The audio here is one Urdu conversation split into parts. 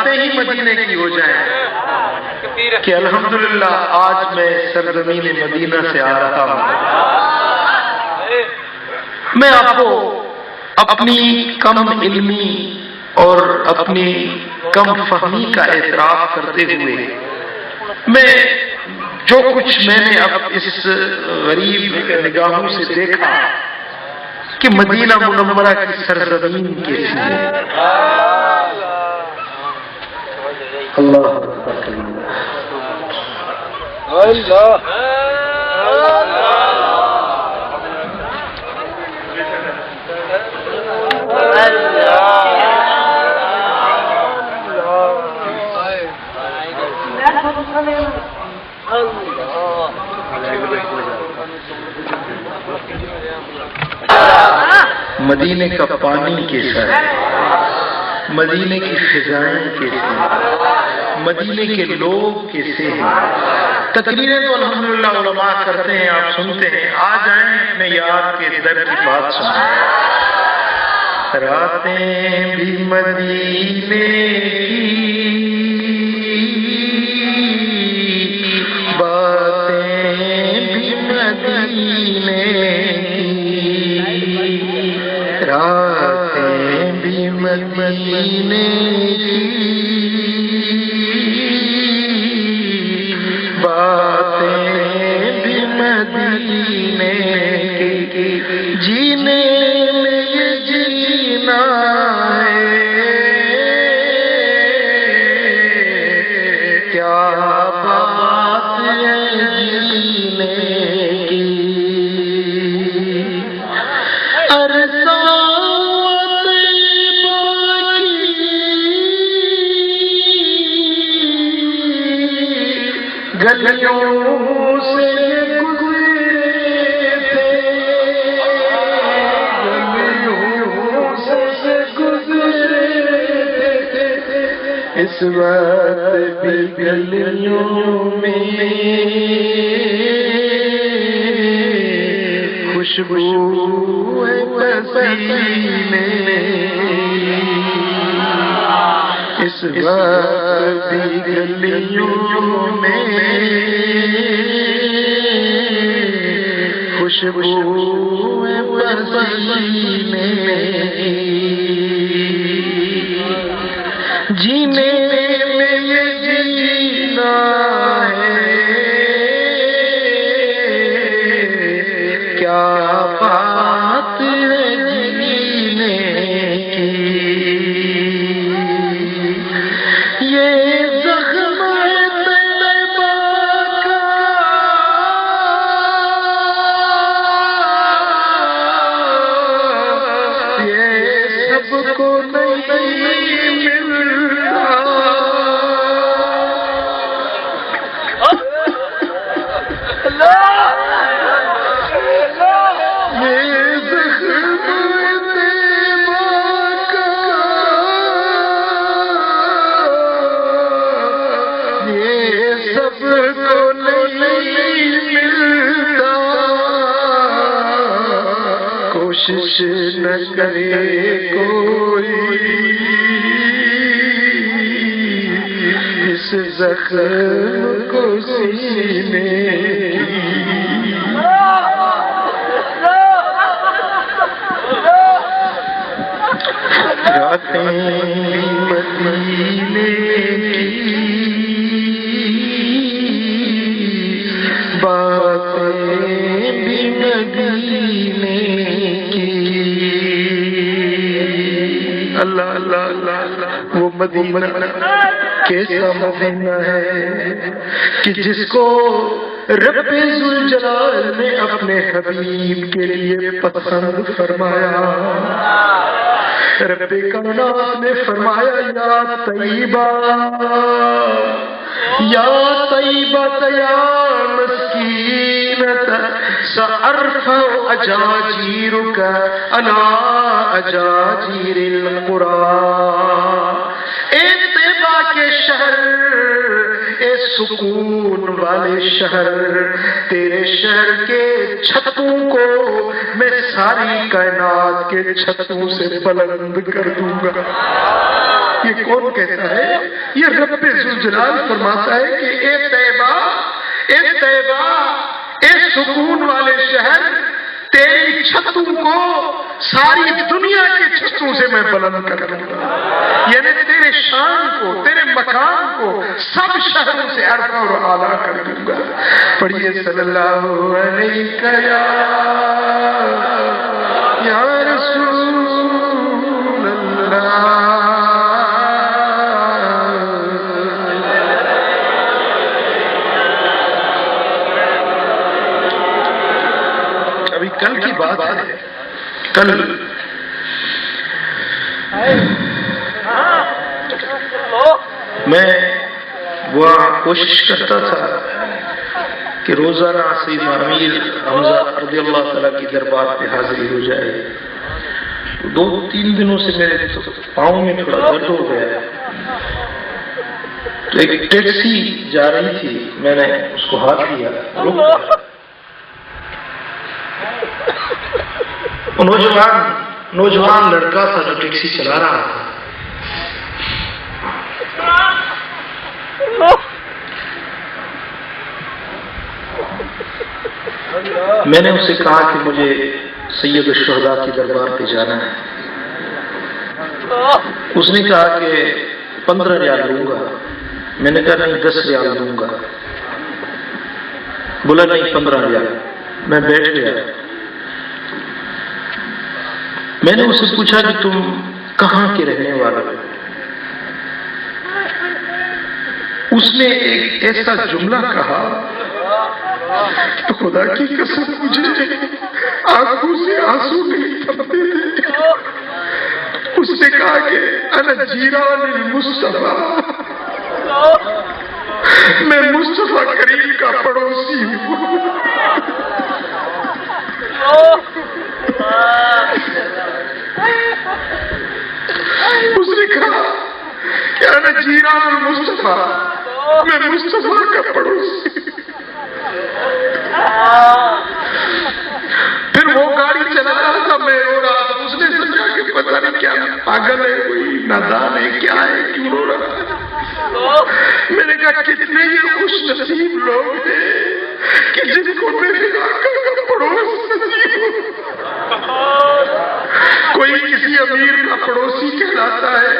باتیں ہی مدینے کی ہو جائیں کہ الحمدللہ آج میں سرزمین مدینہ سے آ رہا ہوں۔ میں آپ کو اپنی کم علمی اور اپنی کم فہمی کا اعتراف کرتے ہوئے میں جو کچھ میں نے اب اس غریب نگاہوں سے دیکھا کہ مدینہ منورہ کی سرزمین کیسی ہے۔ اللہ مدینے کا پانی کیسا ہے، مدینے کی فضائیں کیسی ہیں، مدینے کے لوگ کیسے ہیں۔ تقریریں تو الحمدللہ علماء کرتے ہیں، آپ سنتے ہیں، آ جائیں اپنے یار کے در کی بات سنیں۔ راتیں بھی مدینے کی، باتیں بھی مدینے کی، راتیں بھی مدینے کی، باتیں بھی مدینے کی، جینے میں یہ جینا ہے، کیا بات ہے جینے کی، گلیوں سے گزرے تھے، گلیوں سے گزرے تھے، اس وقت بھی گلیوں میں خوشبو ہے پسینے، اس وقت بھی گلیوں میں خوشبو ہے پسینے، جینے میں یہ جینا ہے، کیا بات ہے جینے کی، یہ زخم طیبہ کا، یہ سب کو نہیں ملتا، یہ زخم طیبہ کا، یہ سب کو نہیں ملتا، کوشش نہ کرے کوئی اس زخم کو سینے کی، راتیں مدینے کی، باتیں بھی مدینے کی، اللہ اللہ اللہ اللہ، وہ مدینہ کیسا مدینہ ہے کہ جس کو رب ذوالجلال نے اپنے حبیب کے لیے پسند فرمایا۔ رب کائنات نے فرمایا یا طیبہ، یا طیبہ یا مسکینۃ، سأرفع اجاجیرک علی اجاجیر القری، اے طیبہ کے شہر، اے سکون والے شہر، تیرے شہر کے چھتوں کو میں ساری کائنات کے چھتوں سے بلند کر دوں گا۔ یہ کون کہتا ہے؟ یہ رب ذوالجلال فرماتا ہے کہ اے طیبہ، اے طیبہ، اے سکون والے شہر، تیری چھتوں کو ساری دنیا کے چھتوں سے میں بلند کر دوں گا، یعنی تیرے شان کو، تیرے مقام کو سب شہروں سے عرفہ اور اعلیٰ کر دوں گا۔ پڑھیے صلی اللہ علیہ یا رسول اللہ۔ ابھی کل کی بات ہے، کل میں وہاں کوشش کرتا تھا کہ روزانہ سیدنا امیر حمزہ رضی اللہ تعالیٰ کی دربار پہ حاضری ہو جائے۔ 2-3 دنوں سے میرے پاؤں میں تھوڑا درد ہو گیا، تو ایک ٹیکسی جا رہی تھی، میں نے اس کو ہاتھ دیا، رک گیا۔ نوجوان لڑکا تھا جو ٹیکسی چلا رہا تھا، میں نے اس سے کہا کہ مجھے سید الشہداء کی دربار پہ جانا ہے۔ اس نے کہا کہ 15 ریال لوں گا۔ میں نے کہا نہیں 10 ریال دوں گا۔ بولا نہیں 15 ریال۔ میں بیٹھ گیا۔ میں نے اس سے پوچھا کہ تم کہاں کے رہنے والے ہو؟ اس نے ایک ایسا جملہ کہا تو خدا کی قسم مجھے آنکھوں سے آنسو نہیں تھمتے تھے۔ اس نے کہا کہ انا جیران المصطفیٰ، میں مصطفیٰ کریم کا پڑوسی ہوں۔ اس نے کہا کہ انا جیران المصطفیٰ، میں مصطفیٰ کا پڑوسی۔ پھر وہ گاڑی چلا رہا تھا، میں رو رہا تھا۔ اس نے سمجھا کہ پتہ نہیں کیا پاگل ہے، کوئی نادان ہے، کیا ہے، کیوں رو رہا ہے۔ میں نے کہا کتنے یہ خوش نصیب لوگ ہیں کہ جن کو میرے آقا کا پڑوس نصیب ہو۔ کوئی کسی امیر کا پڑوسی کہلاتا ہے،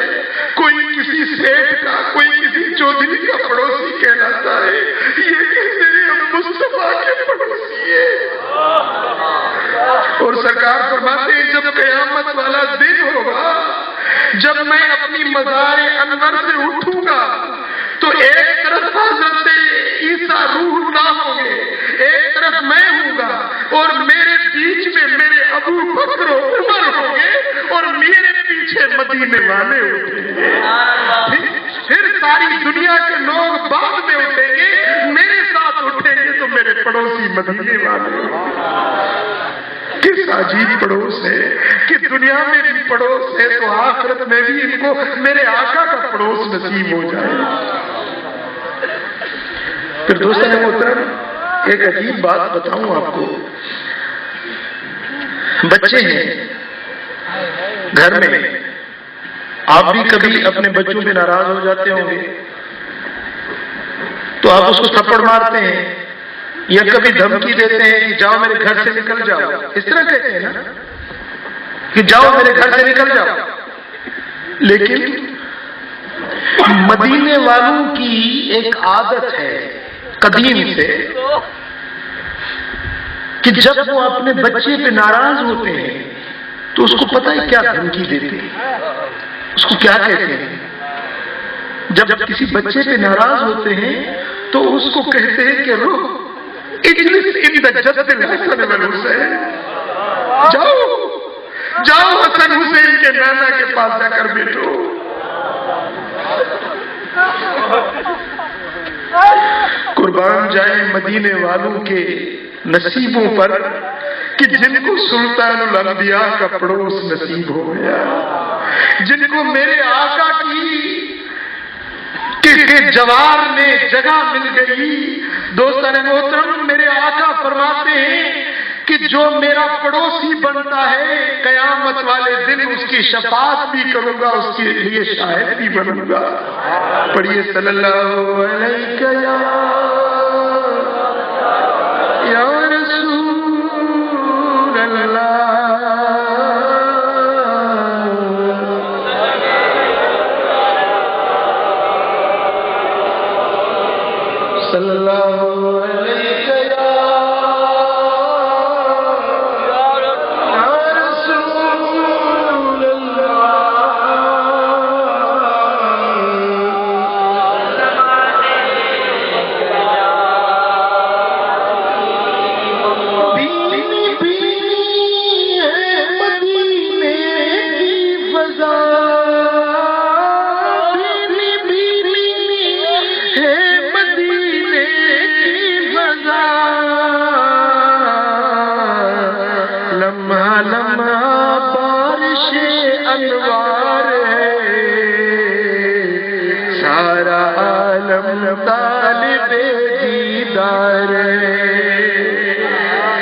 کوئی کسی سیٹھ کا، کوئی کسی چودھری کا پڑوسی کہلاتا ہے، یہ کہتے ہیں ہم مصطفیٰ کے پڑوسی ہیں۔ اور سرکار فرماتے ہیں جب قیامت والا دن ہوگا، جب میں اپنی مزار انور سے اٹھوں گا تو ایک طرف حضرت عیسیٰ روح اللہ ہوں گے، ایک طرف میں ہوں گا، اور میرے بیچ میں میرے ابو بکر و عمر ہوں گے، اور میرے پیچھے مدینے والے اٹھیں گے۔ پھر ساری دنیا کے لوگ بعد میں اٹھیں گے، میرے ساتھ اٹھیں گے تو میرے پڑوسی مدینے والے ہوں گے۔ کس عجیب پڑوس ہے کہ دنیا میں بھی پڑوس ہے تو آخرت میں بھی ان کو میرے آقا کا پڑوس نصیب ہو جائے۔ پھر دوستان محترم ایک عجیب بات بتاؤں آپ کو۔ بچے ہیں گھر میں، آپ بھی کبھی اپنے بچوں پہ ناراض ہو جاتے ہوں گے تو آپ اس کو تھپڑ مارتے ہیں یا کبھی دھمکی دیتے ہیں کہ جاؤ میرے گھر سے نکل جاؤ، اس طرح کہتے ہیں نا کہ جاؤ میرے گھر سے نکل جاؤ۔ لیکن مدینے والوں کی ایک عادت ہے قدیم سے کہ جب وہ اپنے بچے پہ ناراض ہوتے ہیں تو اس کو پتہ ہے کیا دھمکی دیتے ہیں، اس کو کیا کہتے ہیں۔ جب کسی بچے پہ ناراض ہوتے ہیں تو اس کو کہتے ہیں کہ روح اجلس ان جد الحسن والحسین، جاؤ حسن حسین کے نانا کے پاس جا کر بیٹھو۔ قربان جائیں مدینے والوں کے نصیبوں پر کہ جن کو سلطان الانبیاء کا پڑوس نصیب ہو گیا، جن کو میرے آقا کی جوار میں جگہ مل گئی۔ دوستان محترم میرے آقا فرماتے ہیں کہ جو میرا پڑوسی بنتا ہے قیامت والے دن اس کی شفاعت بھی کروں گا، اس کے لیے شاہد بھی بنوں گا۔ پڑھیے صلی اللہ علیہ یا رسول اللہ، صلی اللہ طالب دیدار ہے،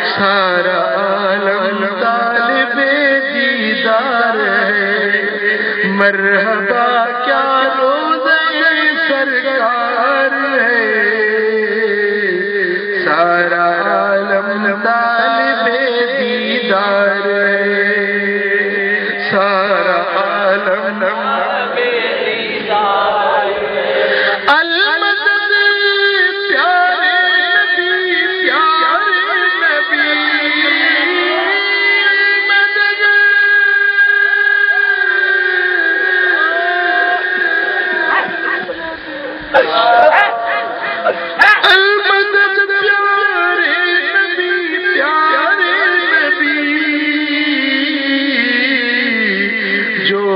سارا عالم طالب دیدار ہے، مرحبا کیا روزہ سرکار ہے، سارا عالم طالب دیدار ہے، سارا عالم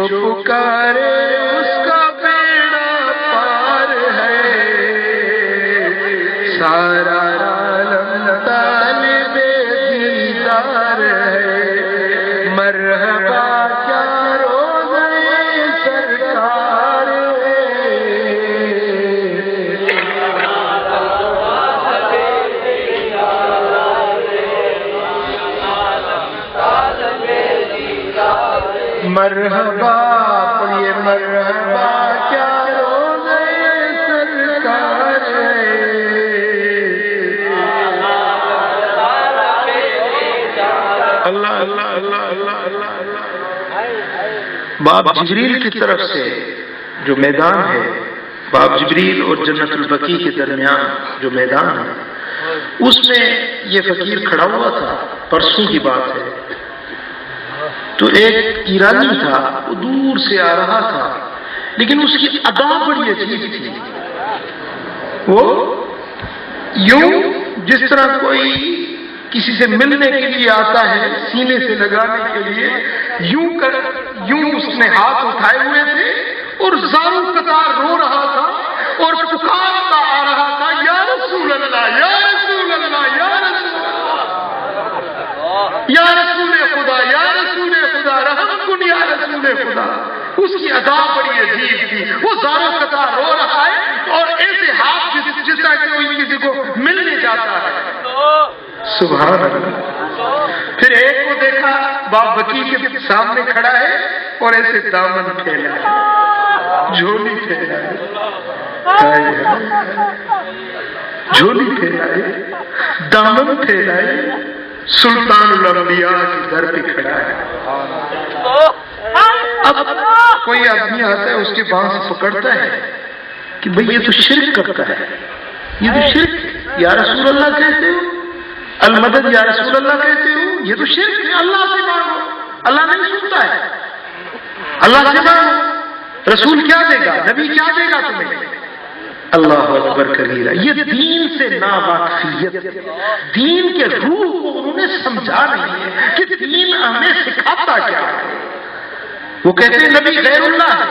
پکارے اس کا بیڑا پار ہے، سارا عالم طالب دیدار ہے، مرحبا کیا روزے سرکار مرحبا، پڑھیے مرحبا کیا روزے سرکار اللہ اللہ اللہ اللہ اللہ۔ باب جبریل کی طرف سے جو میدان ہے، باب جبریل اور جنت البقیع کے درمیان جو میدان ہے، اس میں یہ فقیر کھڑا ہوا تھا، پرسوں کی بات ہے۔ تو ایک ایرانی تھا، وہ دور سے آ رہا تھا، لیکن اس کی ادا بڑی عجیب تھی۔ وہ یوں جس طرح کوئی کسی سے ملنے کے لیے آتا ہے، سینے سے لگانے کے لیے، یوں اس نے ہاتھ اٹھائے ہوئے تھے اور زاروں قطار رو رہا تھا اور پکارتا آ رہا تھا، یا رسول اللہ یا رسول اللہ یا رسول اللہ یا رسول خدا یا رسول خدا رحم کن یا رسول خدا۔ اس کی ادا بڑی عجیب تھی، وہ زاروں قطار رو رہا ہے اور ایسے ہاتھ جس طرح کہ کوئی کسی کو ملنے جاتا ہے۔ سبحان اللہ۔ پھر ایک کو دیکھا باب بقیع کے سامنے کھڑا ہے اور ایسے دامن پھیلا ہے، جھولی پھیلا ہے، جھولی پھیلا ہے، دامن پھیلا ہے، سلطان الانبیاء کے در پہ کھڑا ہے۔ اب کوئی آدمی آتا ہے، اس کے بانس سے پکڑتا ہے کہ بھئی یہ تو شرک کرتا ہے، یہ تو شرک، یا رسول اللہ کہتے ہو، المدد یا رسول اللہ کہتے ہو، یہ تو شرک ہے، اللہ سے مانگو، اللہ نہیں سنتا ہے، اللہ سے مانگو، رسول کیا دے گا، نبی کیا دے گا تمہیں؟ اللہ اکبر کبیرہ۔ یہ دین سے ناواقفیت، دین کے روح کو انہوں نے سمجھا نہیں ہے کہ دین ہمیں سکھاتا کیا ہے۔ وہ کہتے ہیں نبی غیر اللہ ہے۔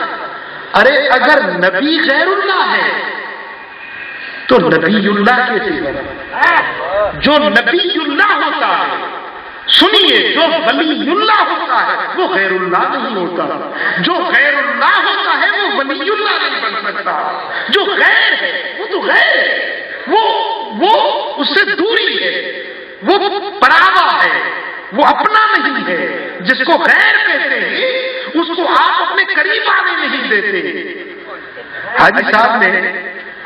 ارے اگر نبی غیر اللہ ہے تو نبی اللہ کیسے بنا؟ جو نبی اللہ ہوتا ہے، سنیے، جو ولی اللہ ہوتا ہے وہ غیر اللہ نہیں ہوتا، جو غیر اللہ ہوتا ہے وہ ولی اللہ نہیں بن سکتا، جو غیر ہے وہ تو غیر ہے، وہ اس سے دوری ہے، وہ پراوا ہے، وہ اپنا نہیں ہے. جس کو غیر کہتے ہیں اس کو آپ اپنے قریب آنے نہیں دیتے. حاجی صاحب نے،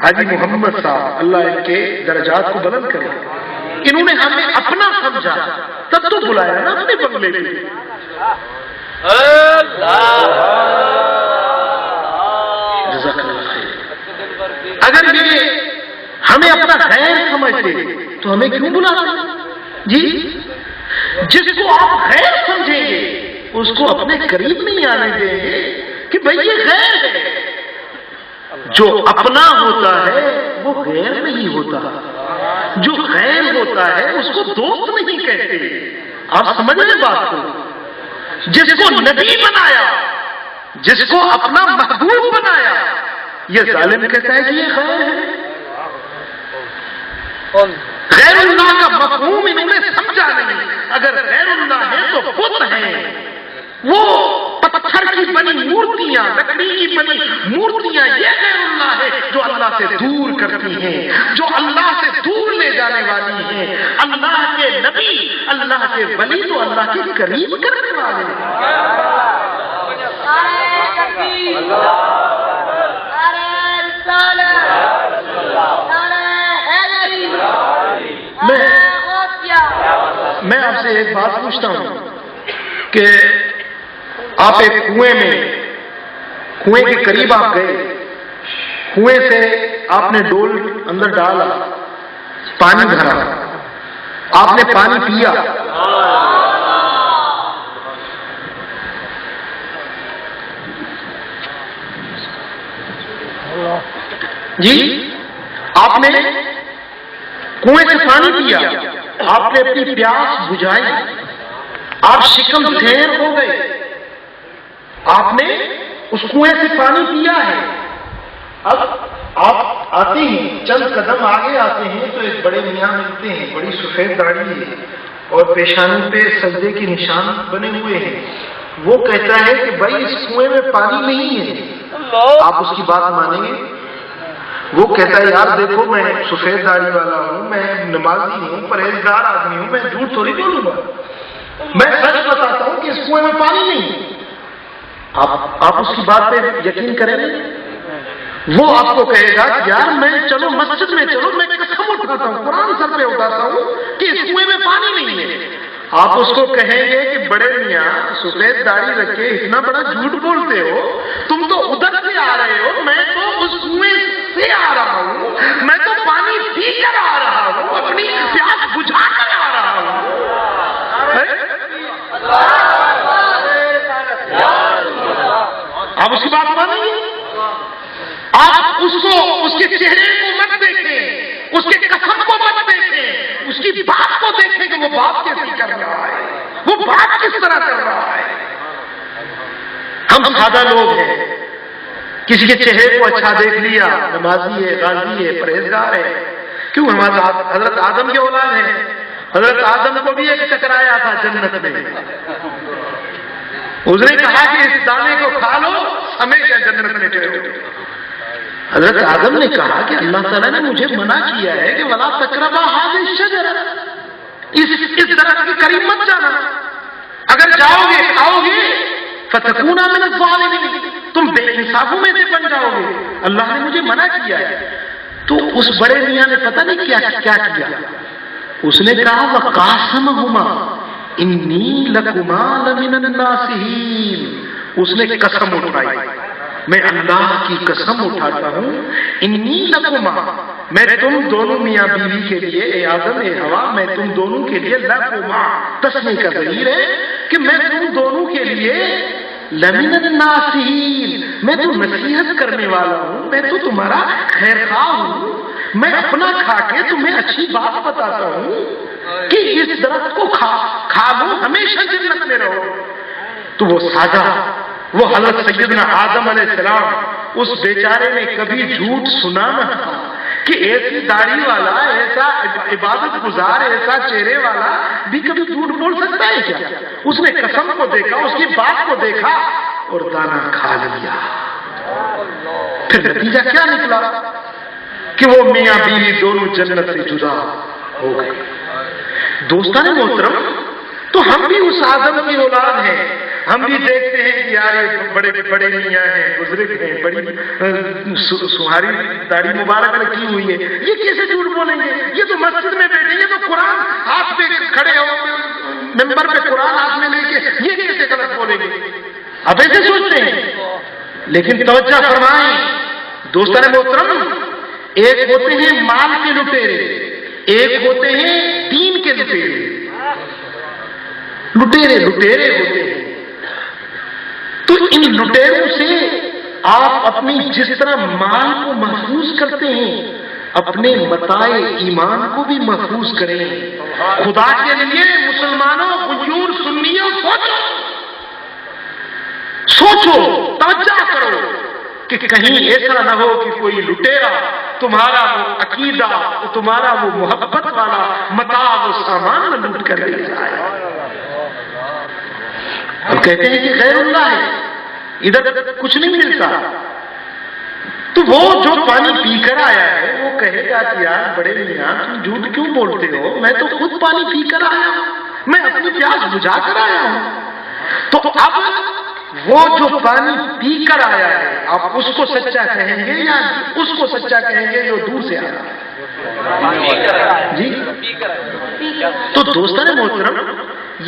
حاجی محمد صاحب، اللہ ان کے درجات کو بلند کرے، انہوں نے ہمیں اپنا سمجھا تب تو بلایا نا اپنے بنگلے میں. جزاک اللہ خیر. اگر یہ ہمیں اپنا غیر سمجھتے تو ہمیں کیوں بلاتے جی؟ جس کو آپ غیر سمجھیں گے اس کو اپنے قریب نہیں آنے دیں گے کہ بھئی یہ غیر ہے. جو اپنا ہوتا ہے وہ غیر نہیں ہوتا، جو غیر ہوتا ہے اس کو دوست نہیں کہتے. آپ سمجھ رہے ہیں بات کو؟ جس کو نبی بنایا، جس کو اپنا محبوب بنایا، یہ ظالم کہتا ہے کہ یہ غیر ہے. غیر اللہ کا مفہوم انہوں نے سمجھا نہیں. اگر غیر اللہ ہے تو بت ہیں، وہ پتھر کی بنی مورتیاں، لکڑی کی بنی مورتیاں، یہ غیر اللہ ہے جو اللہ سے دور کرتی ہیں، جو اللہ سے دور لے جانے والی ہیں. اللہ کے نبی، اللہ کے ولی تو اللہ کے قریب کرنے والے ہیں. میں آپ سے ایک بات پوچھتا ہوں کہ آپ ایک کنویں کے قریب آپ گئے، کنویں سے آپ نے ڈول اندر ڈالا، پانی بھرا، آپ نے پانی پیا، جی آپ نے کنویں سے پانی پیا، آپ نے اپنی پیاس بجھائی، آپ شکم ڈھیر ہو گئے، آپ نے اس کنویں سے پانی پیا ہے. اب آپ آتے ہیں، چند قدم آگے آتے ہیں تو ایک بڑے میاں ملتے ہیں، بڑی سفید داڑھی ہے اور پیشانی پہ سجدے کے نشان بنے ہوئے ہیں. وہ کہتا ہے کہ بھائی اس کنویں میں پانی نہیں ہے، آپ اس کی بات مانیں گے؟ وہ کہتا ہے یار دیکھو میں سفید داڑھی والا ہوں، میں نمازی ہوں، پرہیزگار آدمی ہوں، میں جھوٹ تھوڑی بولوں گا، میں سچ بتاتا ہوں کہ اس کنویں میں پانی نہیں. آپ اس کی بات پہ یقین کریں گے؟ وہ آپ کو کہے گا یار میں چلو مسجد میں چلو، میں قسم اٹھاتا ہوں، قرآن سر پہ اٹھاتا ہوں کہ اس کنویں میں پانی نہیں ہے. آپ اس کو کہیں گے کہ بڑے میاں سفید داڑھی رکھے اتنا بڑا جھوٹ بولتے ہو، تم تو ادھر سے آ رہے ہو، میں تو اس کنویں سے آ رہا ہوں، میں تو پانی پی کر آ رہا ہوں، اپنی پیاس بجھا کر آ رہا ہوں. آپ اس کی بات مانیں گے؟ آپ اس کو، اس کے چہرے کو مت دیکھیں، اس کے قسم کو مت دیکھیں، اس کی بات کو دیکھیں کہ وہ بات کیسی کر رہا ہے، وہ بات کس طرح کر رہا ہے. ہم سادہ لوگ ہیں، کسی کے چہرے کو اچھا دیکھ لیا، نمازی ہے، غازی ہے، پرہیزگار ہے. کیوں؟ ہمارا حضرت آدم کے اولاد ہیں، حضرت آدم کو بھی ایک ٹکرایا تھا جنت میں. اس نے کہا کہ اس دانے کو کھا لو ہمیشہ جنت میں ٹھہرو. حضرت آدم نے کہا کہ اللہ تعالیٰ نے مجھے منع کیا ہے کہ وَلَا تَقْرَبَا هَٰذِهِ الشَّجَرَةَ، اس درخت کے قریب مت جانا، اگر جاؤ گے کھاؤ گے فَتَكُونَا مِنَ الظَّالِمِينَ، تم بے انصافوں میں سے بن جاؤ گے، اللہ نے مجھے منع کیا ہے. تو اس بڑے میاں نے پتہ نہیں کیا کیا، اس نے کہا وَقَاسَمَهُمَا إِنِّي لَكُمَا لَمِنَ النَّاصِحِينَ، اس نے قسم اٹھائی، میں اللہ کی قسم اٹھاتا ہوں، انی لکما، میں تم دونوں میاں بیوی کے لیے، اے آدم اے حوا، میں تم دونوں کے لیے، لکما تسنیہ کا ضمیر ہے کہ میں تم دونوں کے لیے لمن الناصحین، میں تو نصیحت کرنے والا ہوں، میں تو تمہارا خیر خواہ ہوں، میں اپنا کھا کے تمہیں اچھی بات بتاتا ہوں کہ اس درخت کو کھا لو ہمیشہ جنت میں رہو. تو وہ سادہ، وہ حضرت سیدنا آدم علیہ السلام، اس بیچارے نے کبھی جھوٹ سنا نہ تھا کہ ایسی داڑھی والا، ایسا عبادت گزار، ایسا چہرے والا بھی کبھی جھوٹ بول سکتا ہے کیا؟ اس نے قسم کو دیکھا، اس کی بات کو دیکھا اور دانا کھا لیا. پھر نتیجہ کیا نکلا کہ وہ میاں بیوی دونوں جنت سے جدا ہو گئے. دوستان محترم، تو ہم بھی اس آدم کی اولاد ہیں. ہم بھی دیکھتے ہیں کہ یار یہ بڑے بڑے میاں ہیں، بزرگ ہیں، بڑی سہاری داڑھی مبارک رکھی ہوئی ہے، یہ کیسے جھوٹ بولیں گے؟ یہ تو مسجد میں بیٹھے، یہ تو قرآن ہاتھ پہ کھڑے ہو، ممبر پہ قرآن ہاتھ میں لے کے یہ کیسے غلط بولیں گے؟ اب ایسے سوچتے ہیں. لیکن توجہ فرمائیں دوستان محترم، ایک ہوتے ہیں مال کے لٹیرے، ایک ہوتے ہیں دین کے لٹیرے. لٹیرے ہوتے ہیں. تو ان لٹیروں سے آپ اپنی جس طرح مال کو محفوظ کرتے ہیں، اپنے متاع ایمان کو بھی محفوظ کریں. خدا کے لیے مسلمانوں، غیور سنیوں، سوچو، توجہ کرو کہ کہیں ایسا نہ ہو کہ کوئی لٹیرا تمہارا وہ عقیدہ، تمہارا وہ محبت والا متاع، وہ سامان نہ لوٹ کر لے جائے. ہم کہتے ہیں کہ غیر اللہ ہے، ادھر کچھ نہیں ملتا. تو وہ جو پانی پی کر آیا ہے وہ کہے گا کہ یار بڑے میاں تم جھوٹ کیوں بولتے ہو، میں تو خود پانی پی کر آیا ہوں، میں اپنی پیاس بجھا کر آیا ہوں. تو اب وہ جو پانی پی کر آیا ہے، آپ اس کو سچا کہیں گے یا اس کو سچا کہیں گے جو دور سے آیا جی؟ تو دوستان محترم،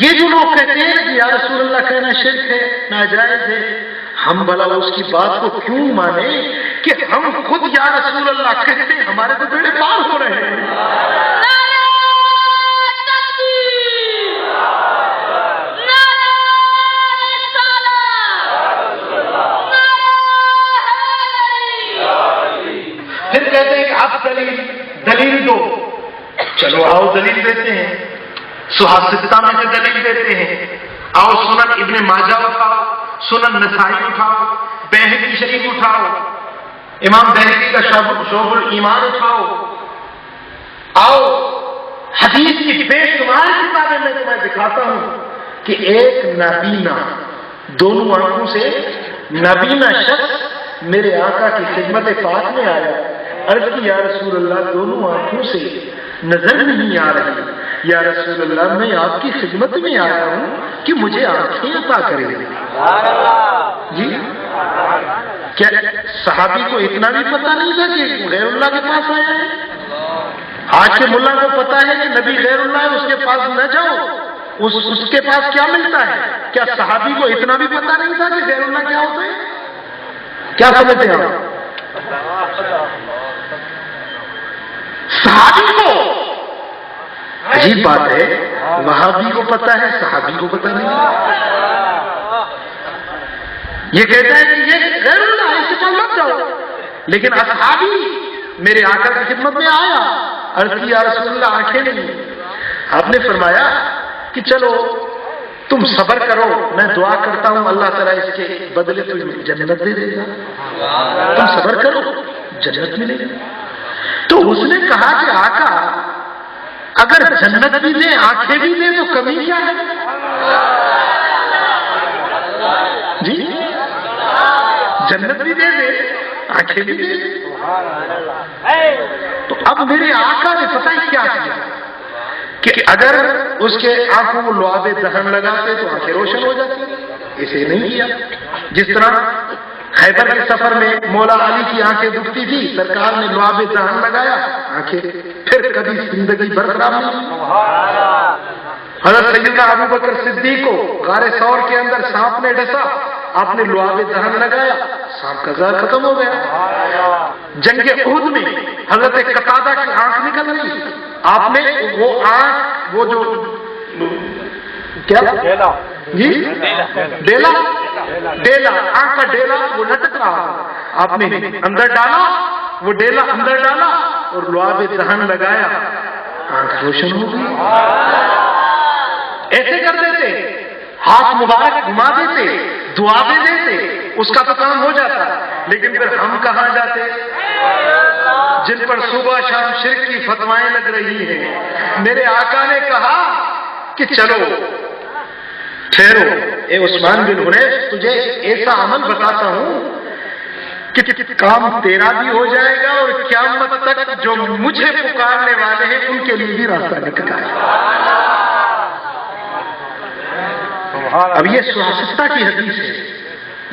یہ جو لوگ کہتے ہیں کہ یا رسول اللہ کہنا شرک ہے، ناجائز ہے، ہم بھلا اس کی بات کو کیوں مانیں کہ ہم خود یا رسول اللہ کہتے ہیں، ہمارے تو بیڑے پار ہو رہے ہیں. پھر کہتے ہیں کہ آپ دلیل دو. چلو آؤ دلیل دیتے ہیں. صحاح ستہ میں سے دلیل دیتے ہیں. آؤ سنن ابن ماجہ اٹھاؤ، سنن نسائی اٹھاؤ، بیہقی شریف اٹھاؤ، امام بیہقی کا شعب الایمان اٹھاؤ. آؤ حدیث کی بے شمار کتابیں میں تمہیں دکھاتا ہوں کہ ایک نابینا، دونوں آنکھوں سے نابینا شخص میرے آقا کی خدمت پاک میں آیا. عرض کی یا رسول اللہ دونوں آنکھوں سے نظر نہیں آ رہی، یا رسول اللہ میں آپ کی خدمت میں آیا ہوں کہ مجھے آنکھیں عطا کریں. جی کیا صحابی کو اتنا بھی پتہ نہیں تھا کہ غیر اللہ کے پاس آیا ہے؟ آج کے ملا کو پتا ہے کہ نبی غیر اللہ ہے، اس کے پاس نہ جاؤ، اس کے پاس کیا ملتا ہے. کیا صحابی کو اتنا بھی پتہ نہیں تھا کہ غیر اللہ کیا ہوتا ہے؟ کیا سمجھتے ہیں آپ؟ صحابی کو عجیب بات ہے، وہابی کو پتا ہے، صحابی کو پتا نہیں. یہ کہتا ہے کہ یہ غیر اللہ ہے، اس کے پاس مت جاؤ. لیکن اصحابی میرے آقا کی خدمت میں آیا، عرض کی یا رسول اللہ آنکھیں نہیں. آپ نے فرمایا کہ چلو تم صبر کرو، میں دعا کرتا ہوں اللہ تعالیٰ اس کے بدلے تمہیں جنت دے دے گا. تم صبر کرو، جنت ملے گی. تو اس نے کہا کہ آقا اگر جنت بھی دے، آنکھیں بھی دے تو کمی کیا ہے؟ جی جنت بھی دے دے، آنکھیں بھی دے دے. تو اب میرے آقا نے پتہ ہی کیا کیا کہ اگر اس کے آنکھوں کو لعاب دہن لگاتے تو آنکھیں روشن ہو جاتی. اسے نہیں کیا. جس طرح خیبر کے سفر میں مولا علی کی آنکھیں دکھتی تھی، سرکار نے لعاب دہن لگایا، آنکھیں پھر کبھی زندگی برقرار نہیں. حضرت سیدنا ابو بکر صدیق کو غار ثور کے اندر سانپ نے ڈسا، آپ نے لعاب دہن لگایا، سانپ کا زہر ختم ہو گیا. جنگ احد میں حضرت قتادہ کی آنکھ نکل رہی، آپ نے وہ آنکھ، وہ جو کیا جی ڈیلا آنکھ کا ڈیلا وہ لٹک رہا، آپ نے اندر ڈالا، وہ ڈیلا اندر ڈالا اور لعاب دہن لگایا، آنکھ روشن ہو گئی. ایسے کر دیتے، ہاتھ مبارک گھما دیتے، دعا دے دیتے، اس کا تو کام ہو جاتا. لیکن پھر ہم کہاں جاتے جن پر صبح شام شرک کی فتوائیں لگ رہی ہیں. میرے آقا نے کہا کہ چلو ٹھہرو اے عثمان بن حنیف، تجھے ایسا عمل بتاتا ہوں کہ کام تیرا بھی ہو جائے گا اور قیامت تک جو مجھے پکارنے والے ہیں ان کے لیے بھی راستہ نکل جائے گا۔ اب یہ سہاستا کی حدیث ہے،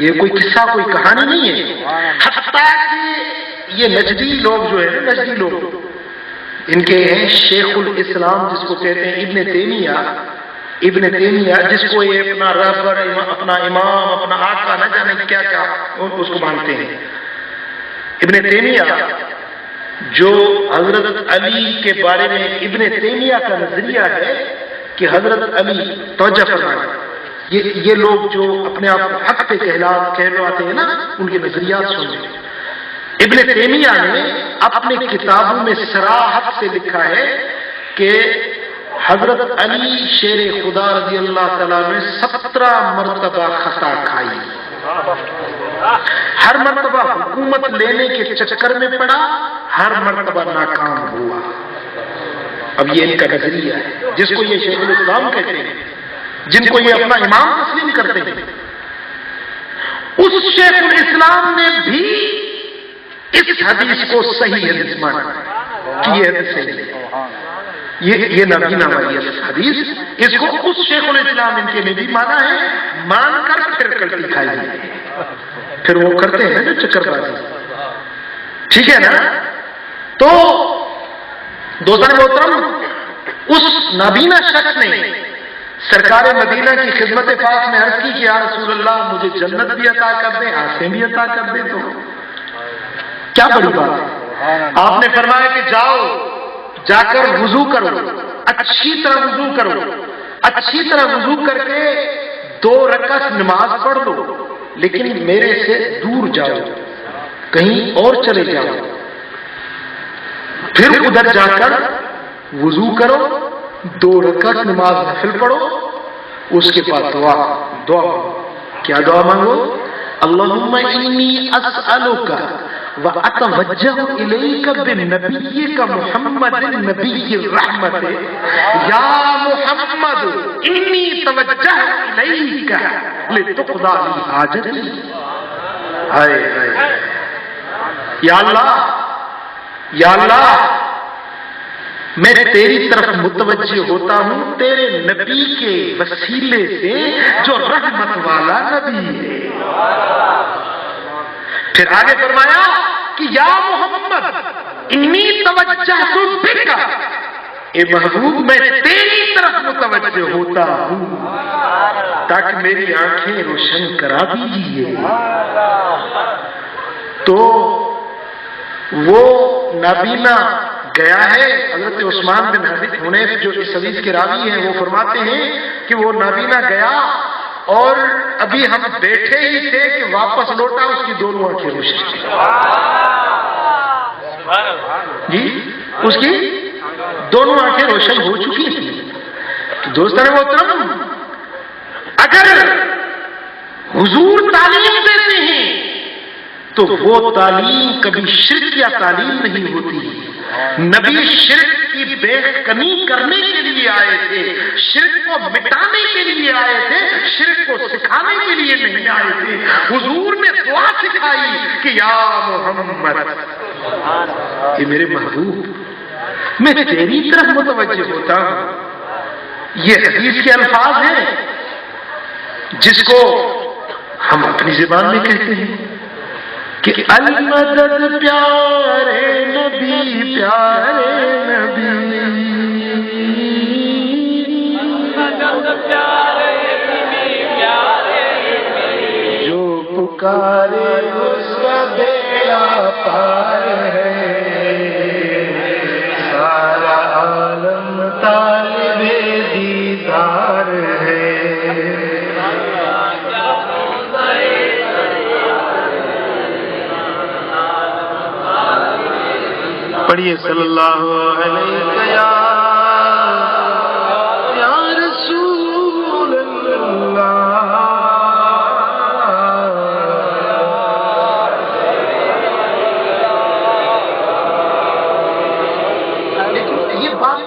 یہ کوئی قصہ کوئی کہانی نہیں ہے۔ حتیٰ کہ یہ نجدی لوگ جو ہے نا، نجدی لوگ ان کے ہیں شیخ الاسلام جس کو کہتے ہیں ابن تیمیہ، جس کو یہ اپنا رہبر، اپنا امام، اپنا آقا، نہ جانے کیا کیا اس کو مانتے ہیں۔ ابن تیمیہ جو حضرت علی کے بارے میں ابن تیمیہ کا نظریہ ہے کہ حضرت علی، توجہ فرمائیں، یہ لوگ جو اپنے آپ کو حق پہ کہلواتے ہیں نا، ان کے نظریات سنیں۔ ابن تیمیہ نے اپنے کتابوں میں صراحت سے لکھا ہے کہ حضرت علی شیر خدا رضی اللہ تعالیٰ نے 17 مرتبہ خطا کھائی، ہر مرتبہ حکومت لینے کے چکر میں پڑا، ہر مرتبہ ناکام ہوا۔ اب یہ ان کا نظریہ ہے، جس کو یہ شیخ الاسلام کہتے ہیں، جن کو یہ اپنا امام تسلیم کرتے ہیں۔ اس شیخ الاسلام نے بھی اس حدیث کو صحیح حدیث مانا کہ یہ حدیث صحیح ہے، یہ نبینا والی حدیث، اس کو اس شیخ الاسلام ان کے نے بھی مانا ہے، مان کر پھر کلٹی کھائی ہے، پھر وہ کرتے ہیں جو چکر بازی، ٹھیک ہے نا۔ تو دوستان محترم، اس نابینا شخص نے سرکار مدینہ کی خدمت پاک میں عرض کی کہ یا رسول اللہ مجھے جنت بھی عطا کر دیں، آنکھیں بھی عطا کر دیں، تو کیا بڑی بات ہے۔ آپ نے فرمایا کہ جاؤ، جا کر وضو کرو، اچھی طرح وضو کرو، اچھی طرح وضو کر کے 2 رکعت نماز پڑھ لو، لیکن میرے سے دور جاؤ، کہیں اور چلے جاؤ، پھر ادھر جا کر وضو کرو، 2 رکعت نماز نفل پڑھو، اس کے بعد دعا کیا دعا مانگو؟ اللہم انی اسألک واتوجہ الیک بنبیک محمد نبی الرحمت یا محمد انی توجہ الیک لتقضی لی حاجتی۔ ہائے ہائے، یا اللہ میں تیری طرف متوجہ ہوتا ہوں تیرے نبی کے وسیلے سے جو رحمت والا نبی ہے۔ پھر آگے فرمایا کہ یا محمد انی توجہت بک، اے محبوب میں تیری طرف متوجہ ہوتا ہوں تاکہ میری آنکھیں روشن کرا دیجیے۔ تو وہ نابینا گیا ہے، حضرت عثمان بن حنیف جو اس حدیث کے راوی ہیں وہ فرماتے ہیں کہ وہ نابینا گیا اور ابھی ہم بیٹھے ہی تھے کہ واپس لوٹا، اس کی دونوں آنکھیں روشن، جی اس کی دونوں آنکھیں روشن ہو چکی تھی۔ تو دوستان محترم، اگر حضور تعلیم دیتے ہیں تو وہ تعلیم کبھی شرک یا تعلیم نہیں ہوتی۔ نبی شرک کی بے کنی کرنے کے لیے آئے تھے، شرک کو مٹانے کے لیے آئے تھے، شرک کو سکھانے کے لیے نہیں آئے تھے۔ حضور نے دعا سکھائی کہ یا محمد، یہ میرے محبوب میں تیری طرف متوجہ ہوتا ہوں۔ یہ حدیث کے الفاظ ہیں جس کو ہم اپنی زبان میں کہتے ہیں کہ المدد پیارے نبی، پیارے نبی، جو پکارے اس کا بیڑا پار ہے، سارا عالم طالب دیدار ہے۔ پڑھیے صلی اللہ علیہ یا رسول اللہ۔ لیکن یہ بات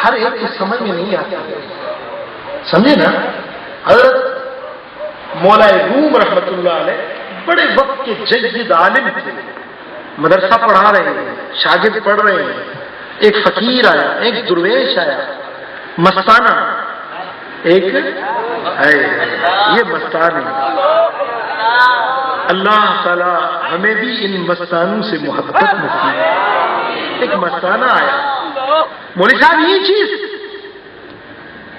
ہر ایک کی سمجھ میں نہیں آتی، سمجھے نا۔ حضرت مولا روم رحمت اللہ علیہ بڑے وقت کے جید عالم تھے، مدرسہ پڑھا رہے ہیں، شاگرد پڑھ رہے ہیں، ایک فقیر آیا، ایک درویش آیا، مستانہ، ایک ہے یہ مستان ہے۔ اللہ تعالی ہمیں بھی ان مستانوں سے محبت نصیب ہے۔ ایک مستانہ آیا، مولوی صاحب یہ چیز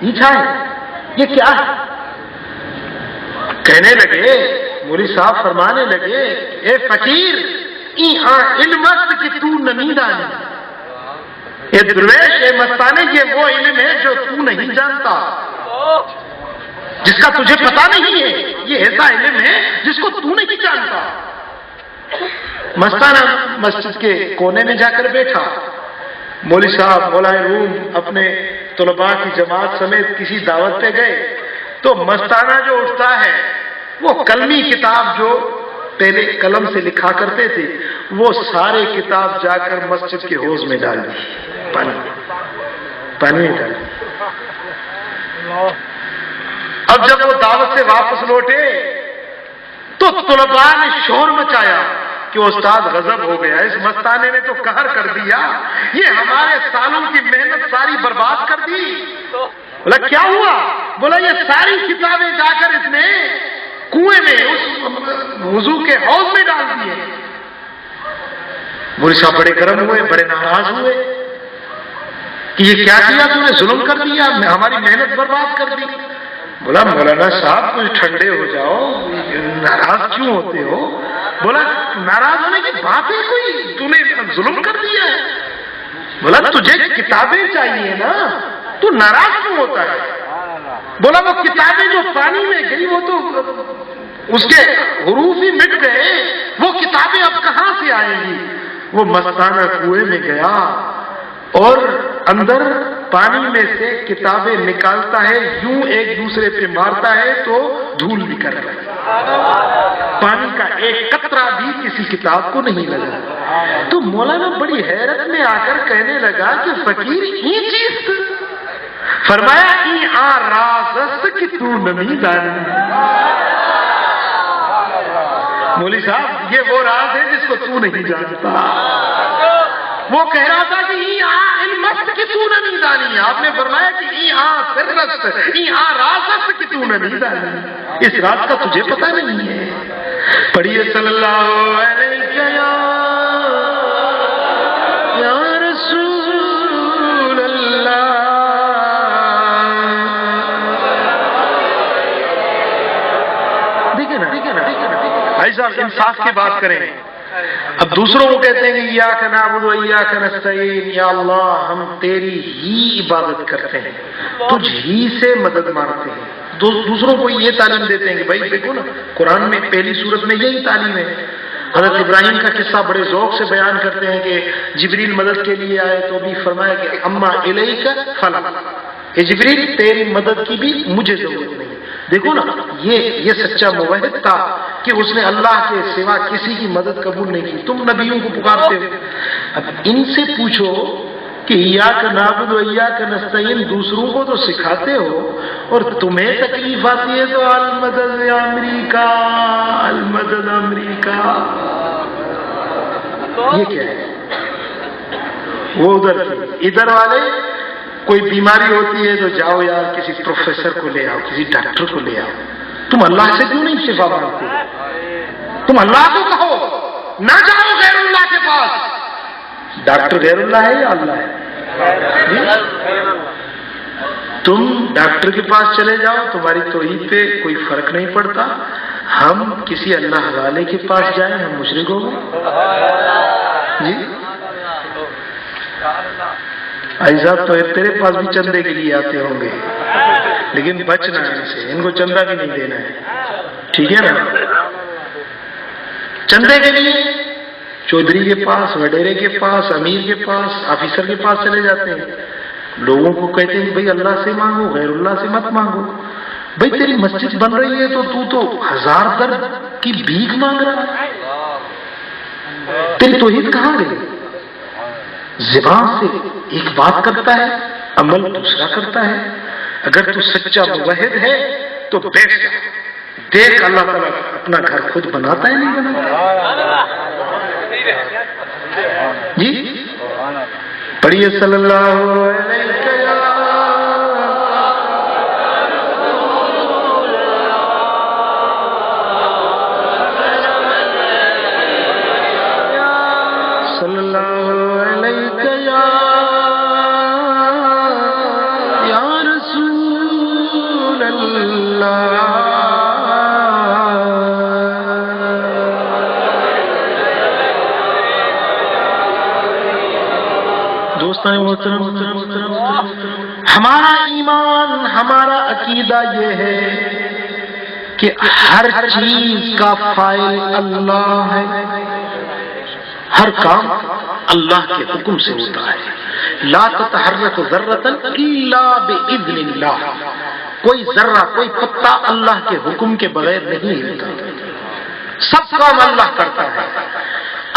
یہ چاہے یہ کیا ہے؟ کہنے لگے، مولوی صاحب فرمانے لگے، اے فقیر علم است کہ تو نہیں جانے، اے درویش، اے مستانے، یہ وہ علم ہے جو تو نہیں جانتا، جس کا تجھے پتا نہیں ہے، یہ ایسا علم ہے جس کو تو نہیں جانتا۔ مستانہ مسجد کے کونے میں جا کر بیٹھا، مولوی صاحب مولا روم اپنے طلباء کی جماعت سمیت کسی دعوت پہ گئے تو مستانہ جو اٹھتا ہے وہ قلمی کتاب جو پہلے قلم سے لکھا کرتے تھے وہ سارے کتاب جا کر مسجد کے حوض میں ڈال دی، پانی میں ڈال دی۔ اب جب وہ دعوت سے واپس لوٹے تو طلباء نے شور مچایا کہ استاد غضب ہو گیا، اس مستانے نے تو قہر کر دیا، یہ ہمارے سالوں کی محنت ساری برباد کر دی۔ بولا کیا ہوا؟ بولا یہ ساری کتابیں جا کر اس نے کنویں میں اس وضو کے حوض میں ڈال دیے۔ مولوی صاحب بڑے گرم ہوئے، بڑے ناراض ہوئے کہ یہ کیا کیا تم نے، ظلم کر دیا، ہماری محنت برباد کر دی۔ بولا مولانا صاحب کچھ ٹھنڈے ہو جاؤ، ناراض کیوں ہوتے ہو؟ بولا ناراض ہونے کی بات ہے کوئی، تو نے ظلم کر دیا ہے۔ بولا تجھے کتابیں چاہیے نا، تو ناراض کیوں ہوتا ہے؟ بولا وہ کتابیں جو پانی میں گئی وہ تو اس کے حروف ہی مٹ گئے، وہ کتابیں اب کہاں سے آئیں گی؟ وہ مستانہ کنویں میں گیا اور اندر پانی میں سے کتابیں نکالتا ہے، یوں ایک دوسرے پہ مارتا ہے تو دھول نکل رہا ہے، پانی کا ایک قطرہ بھی کسی کتاب کو نہیں لگا۔ تو مولانا بڑی حیرت میں آ کر کہنے لگا کہ فقیر یہ چیز، فرمایا ای آ راز کہ تو نہیں جانے۔ مولوی صاحب یہ وہ راز ہے جس کو تو نہیں جانتا۔ وہ کہہ رہا تھا کہ ای آ علمست کہ تو نہیں جانی، آپ نے فرمایا کہ ای آ سرست، ای آ رازست کہ تو نہیں جانی، اس راز کا تجھے پتہ نہیں ہے۔ پڑھیے صلی اللہ علیہ یا رسول اللہ۔ دیکھیں نا بھائی صاحب، انصاف کی بات کریں۔ اب دوسروں کو کہتے ہیں کہ ایاک نعبد و ایاک نستعین، یا اللہ ہم تیری ہی عبادت کرتے ہیں، تجھ ہی سے مدد مانگتے ہیں۔ دوسروں کو یہ تعلیم دیتے ہیں کہ بھائی دیکھو نا، قرآن میں پہلی سورت میں یہی تعلیم ہے۔ حضرت ابراہیم کا قصہ بڑے ذوق سے بیان کرتے ہیں کہ جبریل مدد کے لیے آئے تو بھی فرمایا کہ اما الیک فلا، اے جبریل تیری مدد کی بھی مجھے ضرورت نہیں۔ دیکھو نا یہ سچا موحد تھا کہ اس نے اللہ کے سوا کسی کی مدد قبول نہیں کی۔ تم نبیوں کو پکارتے ہو، اب ان سے پوچھو کہ ایاک نعبد و ایاک نستعین دوسروں کو تو سکھاتے ہو اور تمہیں تکلیف آتی ہے تو المدد امریکہ، المدد امریکہ، یہ کیا ہے؟ وہ ادھر والے کوئی بیماری ہوتی ہے تو جاؤ یار کسی پروفیسر کو لے آؤ، کسی ڈاکٹر کو لے آؤ، تم اللہ سے کیوں نہیں شفا مانگتے؟ تم اللہ کو کہو، نہ جاؤ غیر اللہ کے پاس۔ ڈاکٹر غیر اللہ ہے یا اللہ ہے؟ تم ڈاکٹر کے پاس چلے جاؤ، تمہاری توحید پہ کوئی فرق نہیں پڑتا۔ ہم کسی اللہ والے کے پاس جائیں، ہم مشرک ہو گئے جی؟ بھائی صاحب تو تیرے پاس بھی چندے کے لیے آتے ہوں گے، لیکن بچنا ہے ان سے، ان کو چندہ بھی نہیں دینا ہے، ٹھیک ہے نا؟ چندے کے لیے چودھری کے پاس، وڈیرے کے پاس، امیر کے پاس، آفیسر کے پاس چلے جاتے ہیں، لوگوں کو کہتے ہیں کہ بھائی اللہ سے مانگو، غیر اللہ سے مت مانگو۔ بھائی تیری مسجد بن رہی ہے تو 1000 در کی بھیک مانگ رہا ہے، تیری توحید کہاں گئی؟ زبان سے ایک بات کرتا ہے، عمل دوسرا کرتا ہے۔ اگر تو سچا موحد ہے تو بیٹھ جا، دیکھ اللہ تعالیٰ اپنا گھر خود بناتا ہے نہیں بناتا؟ جی پڑھیے صلی اللہ علیہ ہمارا ایمان، ہمارا عقیدہ یہ ہے کہ ہر چیز کا فاعل اللہ ہے، ہر کام اللہ کے حکم سے ہوتا ہے۔ لا تتحرک ذرۃ الا باذن اللہ، کوئی ذرہ کوئی پتا اللہ کے حکم کے بغیر نہیں ہوتا، سب کام اللہ کرتا ہے۔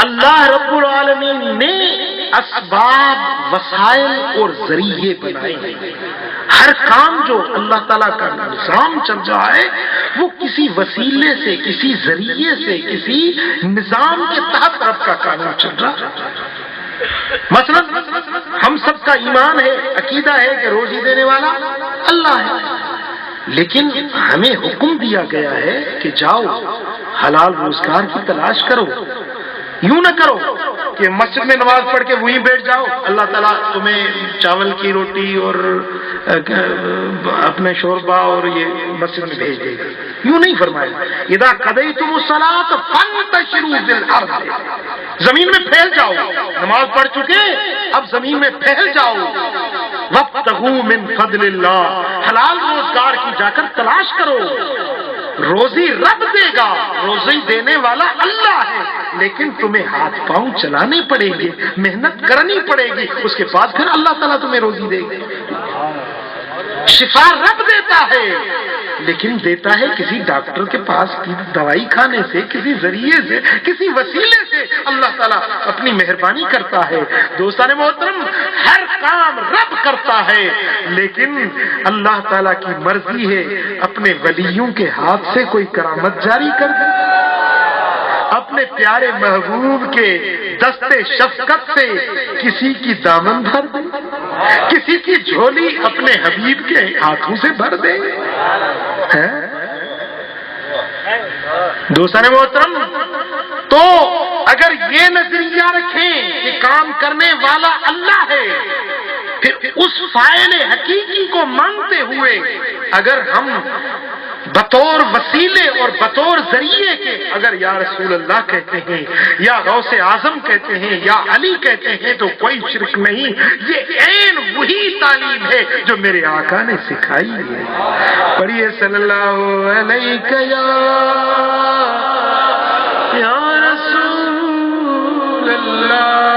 اللہ رب العالمین نے اسباب، وسائل اور ذریعے بنائے ہیں۔ ہر کام جو اللہ تعالیٰ کا نظام چل رہا ہے وہ کسی وسیلے سے، کسی ذریعے سے، کسی نظام کے تحت رب کا قانون چل رہا ہے۔ مثلا ہم سب کا ایمان ہے، عقیدہ ہے کہ روزی دینے والا اللہ ہے، لیکن ہمیں حکم دیا گیا ہے کہ جاؤ حلال روزگار کی تلاش کرو۔ یوں نہ کرو کہ مسجد میں نماز پڑھ کے وہیں بیٹھ جاؤ، اللہ تعالیٰ تمہیں چاول کی روٹی اور اپنے شوربہ اور یہ مسجد میں بھیج دے گا۔ یوں نہیں فرمایا، اذا قضیتم الصلاۃ فانتشروا فی الارض، زمین میں پھیل جاؤ، نماز پڑھ چکے اب زمین میں پھیل جاؤ۔ وابتغوا من فضل اللہ، حلال روزگار کی جا کر تلاش کرو۔ روزی رب دے گا، روزی دینے والا اللہ ہے، لیکن تمہیں ہاتھ پاؤں چلانے پڑیں گے، محنت کرنی پڑے گی، اس کے بعد پھر اللہ تعالیٰ تمہیں روزی دے گا۔ شفا رب دیتا ہے، لیکن دیتا ہے کسی ڈاکٹر کے پاس دوائی کھانے سے، کسی ذریعے سے، کسی وسیلے سے اللہ تعالیٰ اپنی مہربانی کرتا ہے۔ دوستان محترم، ہر کام رب کرتا ہے، لیکن اللہ تعالیٰ کی مرضی ہے اپنے ولیوں کے ہاتھ سے کوئی کرامت جاری کر دے، اپنے پیارے محبوب کے دستے شفقت سے کسی کی دامن بھر دے، کسی کی جھولی اپنے حبیب کے ہاتھوں سے بھر دے۔ دوستان محترم، تو اگر یہ نظریہ رکھیں کہ کام کرنے والا اللہ ہے، پھر اس فاعل حقیقی کو مانتے ہوئے اگر ہم بطور وسیلے اور بطور ذریعے کے اگر یا رسول اللہ کہتے ہیں، یا غوث اعظم کہتے ہیں، یا علی کہتے ہیں، تو کوئی شرک نہیں، یہ عین وہی تعلیم ہے جو میرے آقا نے سکھائی ہے۔ پڑھیے صلی اللہ علیہ یا رسول اللہ۔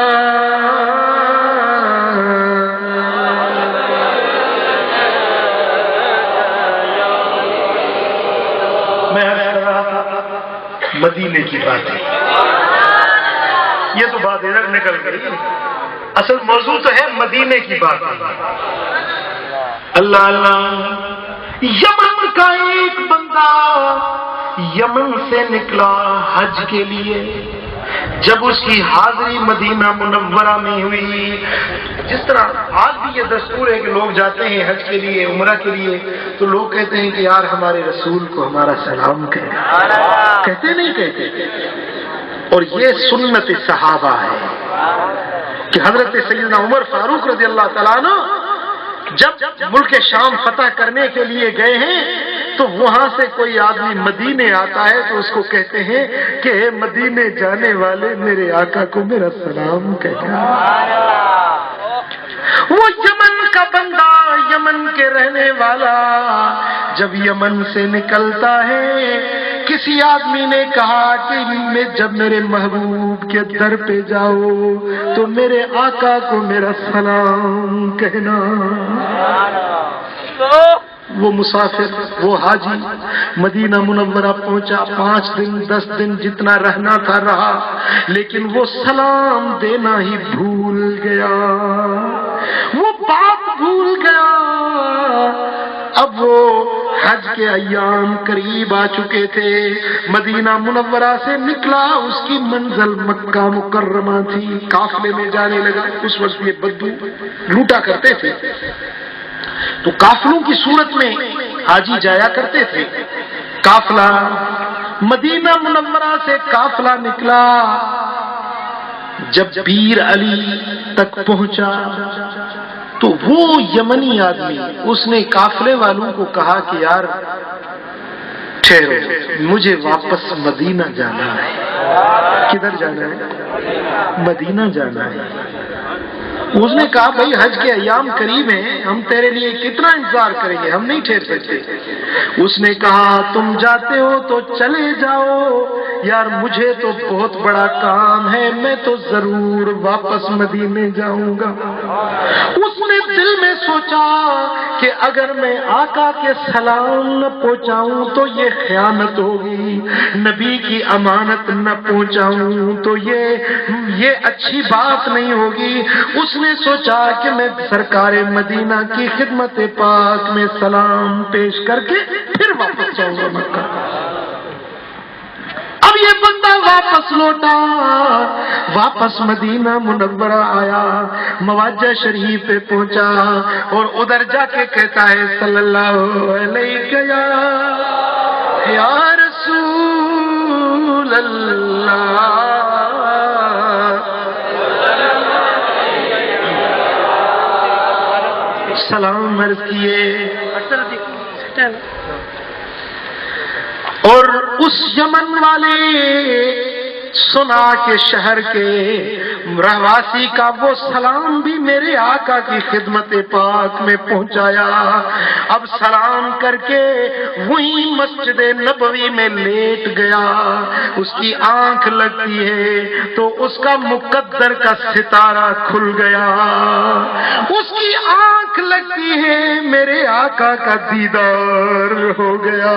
مدینے کی بات ہے، یہ تو بات ادھر نکل گئی، اصل موضوع تو ہے مدینے کی بات ہے۔ اللہ اللہ، یمن کا ایک بندہ یمن سے نکلا حج کے لیے، جب اس کی حاضری مدینہ منورہ میں ہوئی، جس طرح آج بھی یہ دستور ہے کہ لوگ جاتے ہیں حج کے لیے، عمرہ کے لیے، تو لوگ کہتے ہیں کہ یار ہمارے رسول کو ہمارا سلام کرے، کہتے نہیں کہتے؟ اور یہ سنت صحابہ ہے کہ حضرت سیدنا عمر فاروق رضی اللہ تعالیٰ عنہ جب ملک شام فتح کرنے کے لیے گئے ہیں تو وہاں سے کوئی آدمی مدینے آتا ہے تو اس کو کہتے ہیں کہ اے مدینے جانے والے میرے آقا کو میرا سلام کہنا۔ وہ یمن کا بندہ، یمن کے رہنے والا جب یمن سے نکلتا ہے، کسی آدمی نے کہا کہ جب میرے محبوب کے در پہ جاؤ تو میرے آقا کو میرا سلام کہنا۔ وہ مسافر، وہ حاجی مدینہ منورہ پہنچا، 5 دن 10 دن جتنا رہنا تھا رہا، لیکن وہ سلام دینا ہی بھول گیا، وہ بات بھول گیا۔ اب وہ حج کے ایام قریب آ چکے تھے، مدینہ منورہ سے نکلا، اس کی منزل مکہ مکرمہ تھی، قافلے میں جانے لگا۔ اس وقت یہ بدو لوٹا کرتے تھے تو قافلوں کی صورت میں حاجی جایا کرتے تھے۔ قافلہ مدینہ منورہ سے قافلہ نکلا، جب بیر علی تک پہنچا تو وہ یمنی آدمی اس نے قافلے والوں کو کہا کہ یار ٹھہرو، مجھے واپس مدینہ جانا ہے۔ کدھر جانا ہے؟ مدینہ جانا ہے۔ اس نے کہا بھائی حج کے ایام قریب ہیں، ہم تیرے لیے کتنا انتظار کریں گے، ہم نہیں ٹھہر سکتے۔ اس نے کہا تم جاتے ہو تو چلے جاؤ، یار مجھے تو بہت بڑا کام ہے، میں تو ضرور واپس مدینے جاؤں گا۔ اس نے دل میں سوچا کہ اگر میں آقا کے سلام نہ پہنچاؤں تو یہ خیانت ہوگی، نبی کی امانت نہ پہنچاؤں تو یہ اچھی بات نہیں ہوگی۔ اس نے سوچا کہ میں سرکار مدینہ کی خدمت پاک میں سلام پیش کر کے پھر واپس جاؤں گا مکہ۔ اب یہ بندہ واپس لوٹا، واپس مدینہ منورہ آیا، مواجہ شریف پہ پہنچا اور ادھر جا کے کہتا ہے صلی اللہ علیہ یا رسول اللہ، سلام عرض کیے۔ اور اس یمن والے سنا کے شہر کے رہواسی کا وہ سلام بھی میرے آقا کی خدمت پاک میں پہنچایا۔ اب سلام کر کے وہی مسجد نبوی میں لیٹ گیا، اس کی آنکھ لگتی ہے تو اس کا مقدر کا ستارہ کھل گیا، اس کی آنکھ لگتی ہے میرے آقا کا دیدار ہو گیا،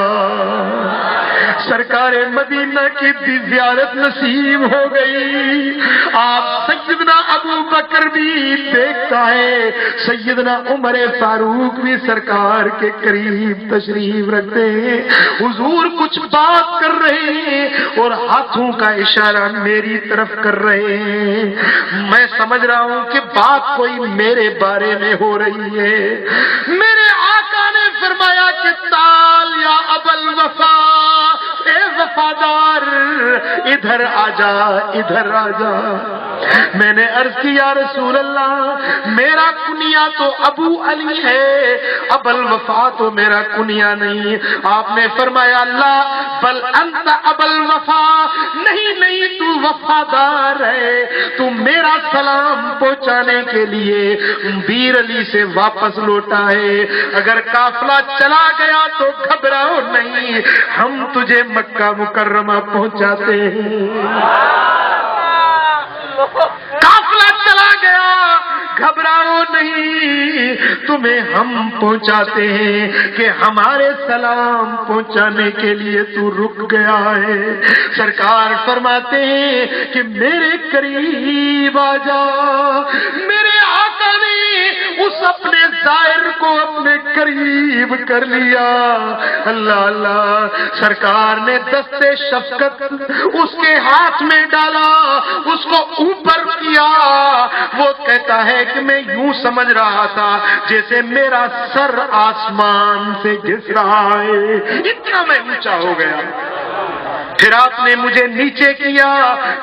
سرکار مدینہ کی زیارت نصیب ہو گئی۔ آپ سیدنا ابو بکر بھی دیکھتا ہے، سیدنا عمر فاروق بھی سرکار کے قریب تشریف رکھتے ہیں، حضور کچھ بات کر رہے ہیں اور ہاتھوں کا اشارہ میری طرف کر رہے ہیں، میں سمجھ رہا ہوں کہ بات کوئی میرے بارے میں ہو رہی ہے۔ میرے آقا نے فرمایا کہ تال یا ابل وفا، اے وفادار ادھر آ جا، ادھر آ جا۔ میں نے عرض کی یا رسول اللہ میرا کنیا تو ابو علی ہے، ابل وفا تو میرا کنیا نہیں۔ آپ نے فرمایا لا بل انت ابل وفا، نہیں نہیں تو وفادار ہے، تو میرا سلام پہنچانے کے لیے بیر علی سے واپس لوٹا ہے، اگر قافلہ چلا گیا تو گھبراؤ نہیں، ہم تجھے مکہ مکرمہ پہنچاتے ہیں۔ قافلہ چلا گیا، گھبراؤ نہیں، تمہیں ہم پہنچاتے ہیں کہ ہمارے سلام پہنچانے کے لیے تو رک گیا ہے۔ سرکار فرماتے ہیں کہ میرے قریب آ جا۔ میرے آقا نے اس اپنے زائر کو اپنے قریب کر لیا۔ اللہ اللہ، سرکار نے دستے شفقت اس کے ہاتھ میں ڈالا، اس کو اوپر کیا۔ وہ کہتا ہے کہ میں یوں سمجھ رہا تھا جیسے میرا سر آسمان سے گھس رہا ہے، اتنا میں اونچا ہو گیا۔ پھر آپ نے مجھے نیچے کیا،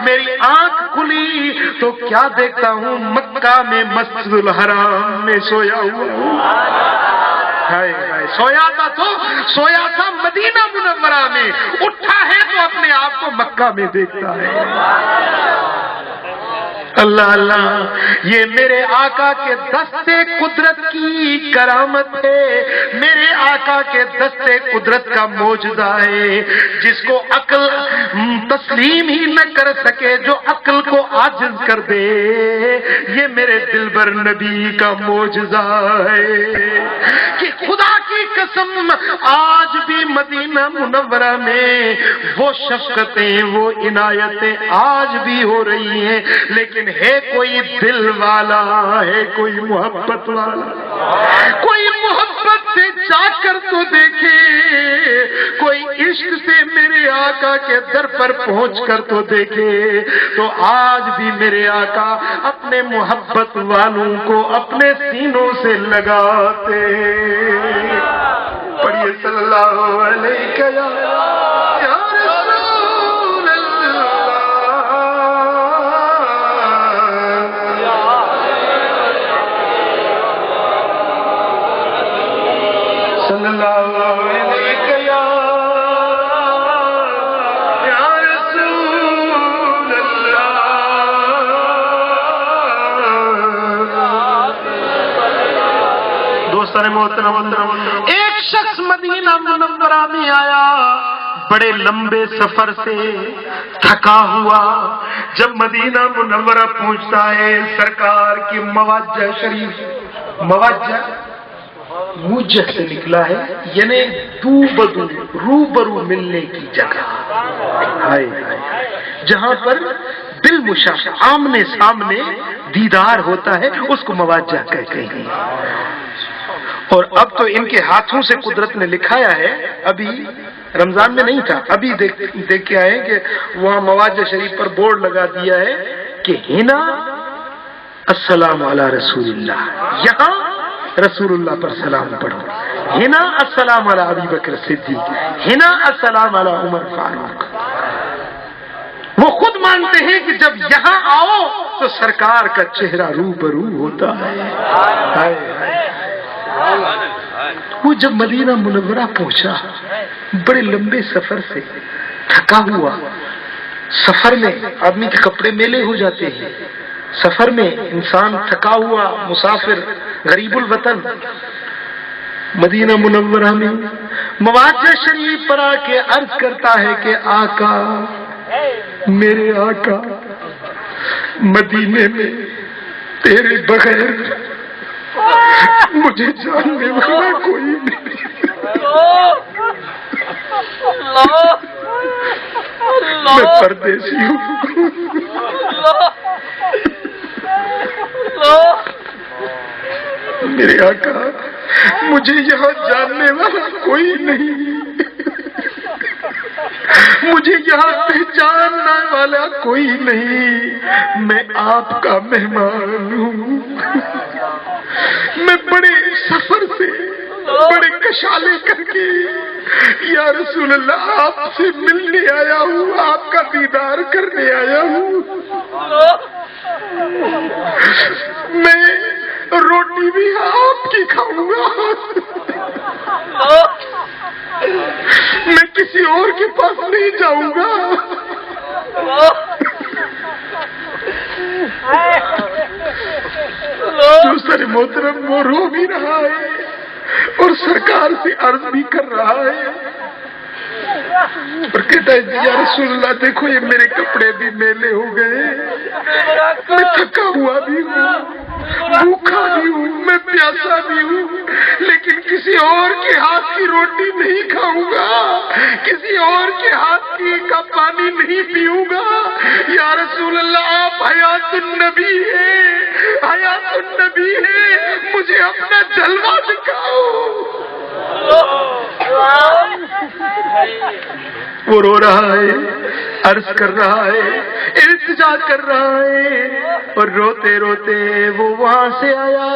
میری آنکھ کھلی تو کیا دیکھتا ہوں مکہ میں مسجد الحرام میں سویا ہوا ہوں۔ سویا تھا مدینہ منورہ میں، اٹھا ہے تو اپنے آپ کو مکہ میں دیکھتا ہے۔ اللہ اللہ، یہ میرے آقا کے دستے قدرت کی کرامت ہے، میرے آقا کے دستے قدرت کا معجزہ ہے، جس کو عقل تسلیم ہی نہ کر سکے، جو عقل کو عاجز کر دے، یہ میرے دلبر نبی کا معجزہ ہے کہ خدا کی قسم آج بھی مدینہ منورہ میں وہ شفقتیں، وہ عنایتیں آج بھی ہو رہی ہیں، لیکن ہے کوئی دل والا، ہے کوئی محبت والا، کوئی محبت سے جا کر تو دیکھے، کوئی عشق سے میرے آقا کے در پر پہنچ کر تو دیکھے، تو آج بھی میرے آقا اپنے محبت والوں کو اپنے سینوں سے لگاتے۔ پڑھیے صلی اللہ علیہ یا رسول اللہ، صلی اللہ علیہ یا رسول اللہ۔ دوستان محترم، ایک شخص مدینہ منورہ میں آیا، بڑے لمبے سفر سے تھکا ہوا، جب مدینہ منورہ پہنچتا ہے سرکار کی مواجہ شریف، مواجہ موجہ سے نکلا ہے، یعنی دو بدو روبرو ملنے کی جگہ، جہاں پر بالمشافہ آمنے سامنے دیدار ہوتا ہے، اس کو مواجہ کہتے ہیں۔ اور اب تو ان کے ہاتھوں سے قدرت نے لکھایا ہے، ابھی رمضان میں نہیں تھا، ابھی دیکھ کے آئے کہ وہاں مواجہ شریف پر بورڈ لگا دیا ہے کہ ہنا السلام علی رسول اللہ، یہاں رسول اللہ پر سلام پڑھو، ہنا السلام علی ابی بکر صدیق، ہنا السلام علی عمر فاروق۔ وہ خود مانتے ہیں کہ جب یہاں آؤ تو سرکار کا چہرہ روبرو ہوتا ہے۔ وہ جب مدینہ منورہ پہنچا، بڑے لمبے سفر سے تھکا ہوا، سفر میں آدمی کے کپڑے میلے ہو جاتے ہیں، سفر میں انسان تھکا ہوا مسافر غریب الوطن مدینہ منورہ میں مواجہ شریف پر آ کے عرض کرتا ہے کہ آقا، میرے آقا، مدینے میں تیرے بغیر مجھے جاننے والا کوئی نہیں، میں پردیسی ہوں، میرے آقا مجھے یہاں جاننے والا کوئی نہیں، مجھے یہاں پہچاننے والا کوئی نہیں، میں آپ کا مہمان ہوں، میں بڑے سفر سے بڑے کشالے کر کے یا رسول اللہ آپ سے ملنے آیا ہوں، آپ کا دیدار کرنے آیا ہوں، میں روٹی بھی آپ کی کھاؤں گا، میں کسی اور کے پاس نہیں جاؤں گا۔ دوسرے محترم وہ رو بھی رہا ہے اور سرکار سے عرض بھی کر رہا ہے اور کہتا ہے یا رسول اللہ دیکھو یہ میرے کپڑے بھی میلے ہو گئے، میں تھکا ہوا بھی ہوں، بھوکا بھی ہوں، میں پیاسا بھی ہوں، لیکن کسی اور کے ہاتھ کی روٹی نہیں کھاؤں گا، کسی اور کے ہاتھ کا پانی نہیں پیوں گا۔ یا رسول اللہ آپ حیات النبی ہیں، حیات النبی ہیں، مجھے اپنا جلوہ دکھاؤ۔ وہ رو رہا ہے، عرض کر رہا ہے، التجا کر رہا ہے، اور روتے روتے وہ وہاں سے آیا،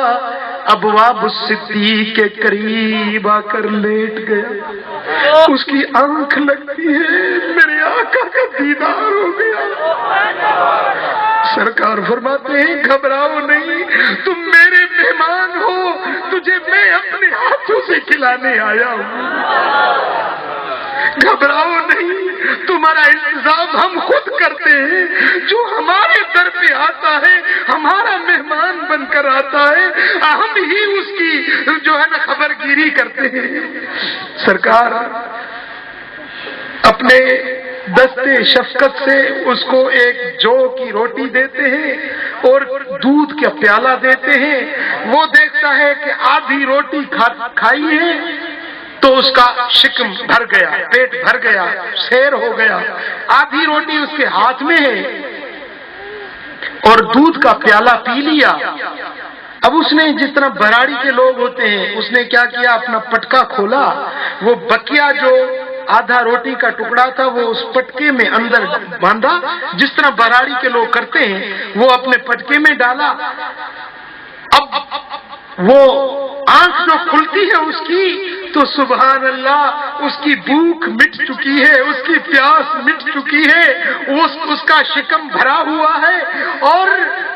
ابواب الصدیق کے قریب آ کر لیٹ گیا، اس کی آنکھ لگتی ہے، میرے آقا کا دیدار ہو گیا۔ سرکار فرماتے ہیں گھبراؤ نہیں، تم میرے مہمان ہو، تجھے میں اپنے ہاتھوں سے کھلانے آیا ہوں، گھبراؤ نہیں، تمہارا انتظام ہم خود کرتے ہیں، جو ہمارے در پہ آتا ہے ہمارا مہمان بن کر آتا ہے، ہم ہی اس کی جو ہے نا خبر گیری کرتے ہیں۔ سرکار اپنے دستے شفقت سے اس کو ایک جو کی روٹی دیتے ہیں اور دودھ کا پیالہ دیتے ہیں، وہ دیکھتا ہے کہ آدھی روٹی کھائی ہے تو اس کا شکم بھر گیا، پیٹ بھر گیا، سیر ہو گیا، آدھی روٹی اس کے ہاتھ میں ہے اور دودھ کا پیالہ پی لیا، اب اس نے جس طرح براڑی کے لوگ ہوتے ہیں، اس نے کیا کیا، اپنا پٹکا کھولا، وہ بکیا جو آدھا روٹی کا ٹکڑا تھا وہ اس پٹکے میں اندر باندھا، جس طرح براڑی کے لوگ کرتے ہیں، وہ اپنے پٹکے میں ڈالا۔ اب وہ آنکھ جو کھلتی ہے اس کی تو سبحان اللہ اس کی بھوک مٹ چکی ہے، اس کی پیاس مٹ چکی ہے، اس کا شکم بھرا ہوا ہے، اور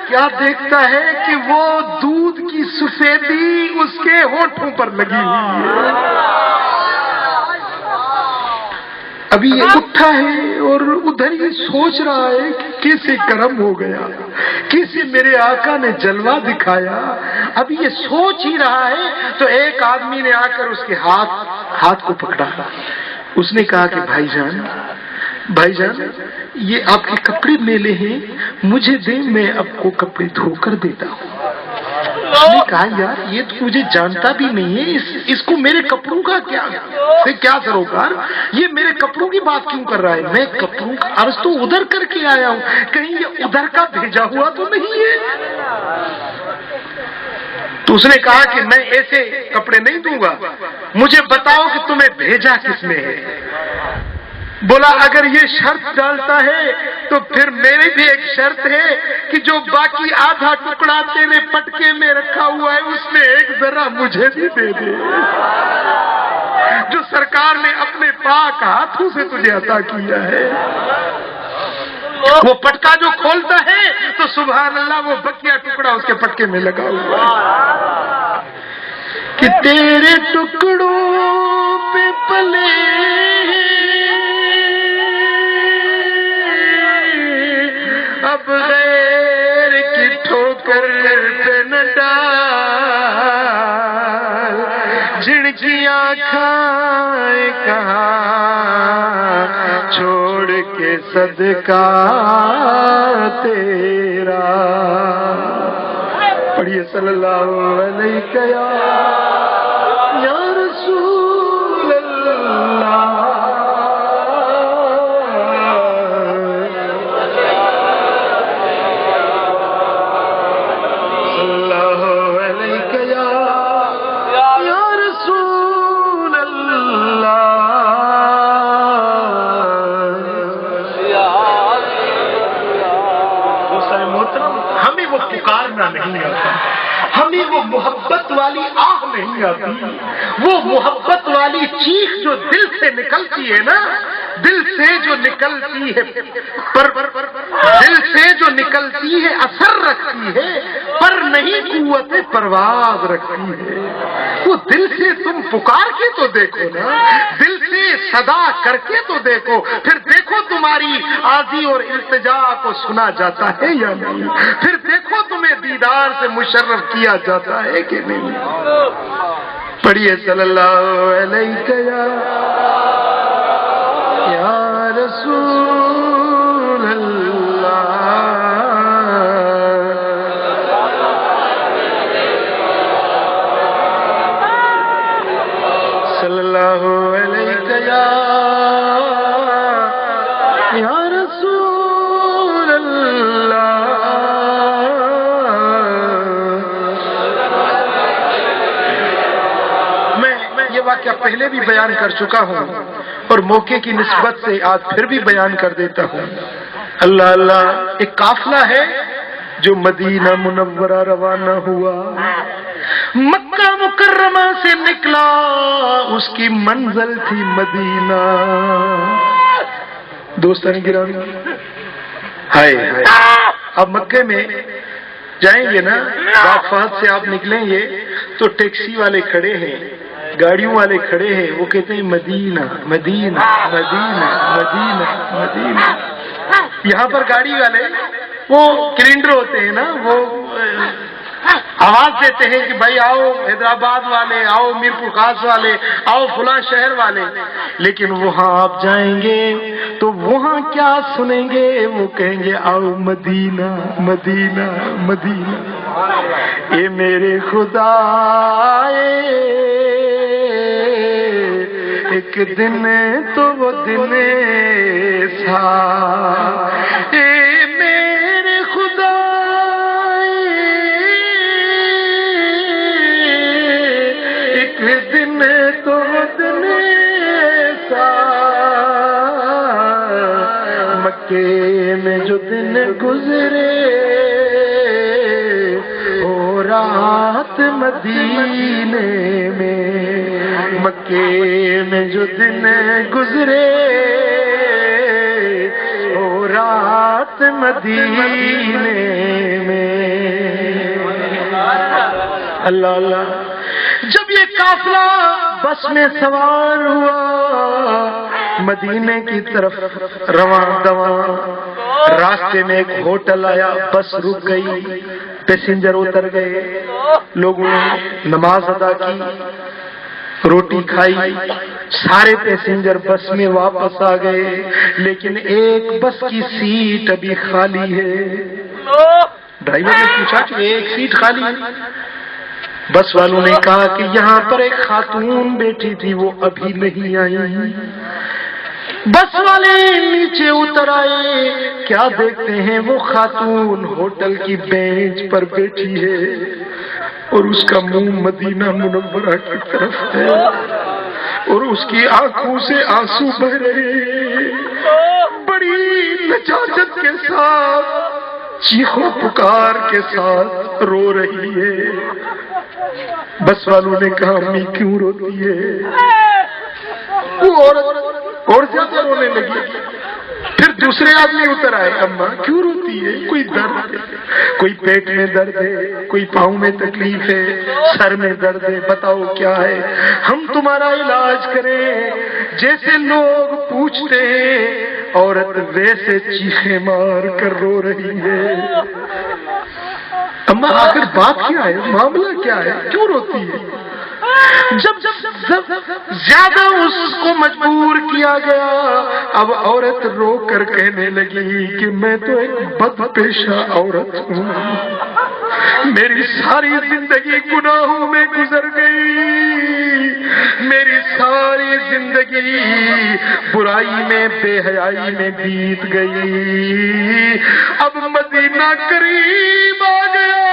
کیا دیکھتا ہے کہ وہ دودھ کی سفیدی اس کے ہونٹوں پر لگی ہوئی ہے۔ ابھی یہ اٹھا ہے اور ادھر یہ سوچ رہا ہے کہ کیسے کرم ہو گیا، کیسے میرے آقا نے جلوہ دکھایا، ابھی یہ سوچ ہی رہا ہے تو ایک آدمی نے آ کر اس کے ہاتھ کو پکڑا۔ اس نے کہا کہ بھائی جان یہ آپ کے کپڑے میلے ہیں، مجھے دے، میں آپ کو کپڑے دھو کر دیتا ہوں۔ اس نے کہا یار یہ تو مجھے جانتا بھی نہیں ہے، اس کو میرے کپڑوں کا کیا سروکار، یہ میرے کپڑوں کی بات کیوں کر رہا ہے، میں کپڑوں کا عرض تو ادھر کر کے آیا ہوں، کہیں یہ ادھر کا بھیجا ہوا تو نہیں ہے۔ تو اس نے کہا کہ میں ایسے کپڑے نہیں دوں گا، مجھے بتاؤ کہ تمہیں بھیجا کس نے ہے۔ بولا اگر یہ شرط ڈالتا ہے تو پھر میری بھی ایک شرط ہے کہ جو باقی آدھا ٹکڑا تیرے پٹکے میں رکھا ہوا ہے اس میں ایک ذرا مجھے بھی دے دے، جو سرکار نے اپنے پاک ہاتھوں سے تجھے عطا کیا ہے۔ وہ پٹکا جو کھولتا ہے تو سبحان اللہ وہ بکیا ٹکڑا اس کے پٹکے میں لگا ہوا ہے کہ تیرے ٹکڑوں پہ پلے اب غیر کی ٹھوکر پہ نہ ڈال، جھڑکیاں کھائے کہاں چھوڑ کے صدقہ تیرا۔ پڑھیے صلی اللہ علیہ یا رسول اللہ۔ نہیں آتا، ہمیں وہ محبت والی آہ نہیں آتی، وہ محبت والی چیخ جو دل سے نکلتی ہے نا، دل سے جو نکلتی ہے دل سے جو نکلتی ہے اثر رکھتی ہے پر نہیں قوت پرواز رکھتی ہے۔ وہ دل سے تم پکار کے تو دیکھو نا، دل سے صدا کر کے تو دیکھو، پھر دیکھو تمہاری عاجزی اور التجا کو سنا جاتا ہے یا نہیں، پھر دیکھو تمہیں دیدار سے مشرف کیا جاتا ہے کہ نہیں۔ پڑھیے صلی اللہ علیہ یا رسول اللہ۔ صلی اللہ علیہ یا رسول اللہ۔ میں یہ واقعہ پہلے بھی بیان کر چکا ہوں اور موقع کی نسبت سے آج پھر بھی بیان کر دیتا ہوں۔ اللہ اللہ، ایک قافلہ ہے جو مدینہ منورہ روانہ ہوا، مکہ مکرمہ سے نکلا، اس کی منزل تھی مدینہ۔ دوستان گرامی، ہائے ہائے، اب مکے میں جائیں گے نا، باب فہد سے آپ نکلیں گے تو ٹیکسی والے کھڑے ہیں، گاڑیوں والے کھڑے ہیں، وہ کہتے ہیں مدینہ مدینہ مدینہ مدینہ مدینہ۔ یہاں پر گاڑی والے وہ کلنڈر ہوتے ہیں نا، وہ آواز دیتے ہیں کہ بھائی آؤ حیدرآباد والے، آؤ میرپور خاص والے، آؤ فلاں شہر والے، لیکن وہاں آپ جائیں گے تو وہاں کیا سنیں گے؟ وہ کہیں گے آؤ مدینہ مدینہ مدینہ۔ اے میرے خدا ایک دن تو وہ دن تھا، اے میرے خدا گزرے ہو رات مدینے میں، مکے میں جو دن گزرے ہو رات مدینے میں۔ اللہ اللہ۔ جب یہ قافلہ بس میں سوار ہوا مدینے کی طرف رواں دواں، راستے میں ایک ہوٹل آیا، بس رک گئی، پیسنجر اتر گئے، لوگوں نے نماز ادا کی، روٹی کھائی، سارے پیسنجر بس میں واپس آ گئے، لیکن ایک بس کی سیٹ ابھی خالی ہے۔ ڈرائیور نے پوچھا کہ ایک سیٹ خالی ہے؟ بس والوں نے کہا کہ یہاں پر ایک خاتون بیٹھی تھی، وہ ابھی نہیں آئی۔ بس والے نیچے اتر آئے، کیا دیکھتے ہیں وہ خاتون ہوٹل کی بینچ پر بیٹھی ہے اور اس کا منہ مدینہ منورہ کی طرف ہے اور اس کی آنکھوں سے آنسو بہ رہے ہیں، بڑی لجاجت کے ساتھ، چیخو پکار کے ساتھ رو رہی ہے۔ بس والوں نے کہا امی کیوں روتی ہے؟ وہ اور زیادہ رونے لگی۔ پھر دوسرے آدمی اتر آئے، اماں کیوں روتی ہے؟ کوئی درد ہے، کوئی پیٹ میں درد ہے، کوئی پاؤں میں تکلیف ہے، سر میں درد ہے، بتاؤ کیا ہے، ہم تمہارا علاج کریں۔ جیسے لوگ پوچھتے ہیں عورت ویسے چیخیں مار کر رو رہی ہے۔ اماں آخر بات کیا ہے، معاملہ کیا ہے، کیوں روتی ہے؟ جب زیادہ اس کو مجبور کیا گیا، اب عورت رو کر کہنے لگی کہ میں تو ایک بد پیشہ عورت ہوں، میری ساری زندگی گناہوں میں گزر گئی، میری ساری زندگی برائی میں بے حیائی میں بیت گئی، اب مدینہ قریب آ گیا،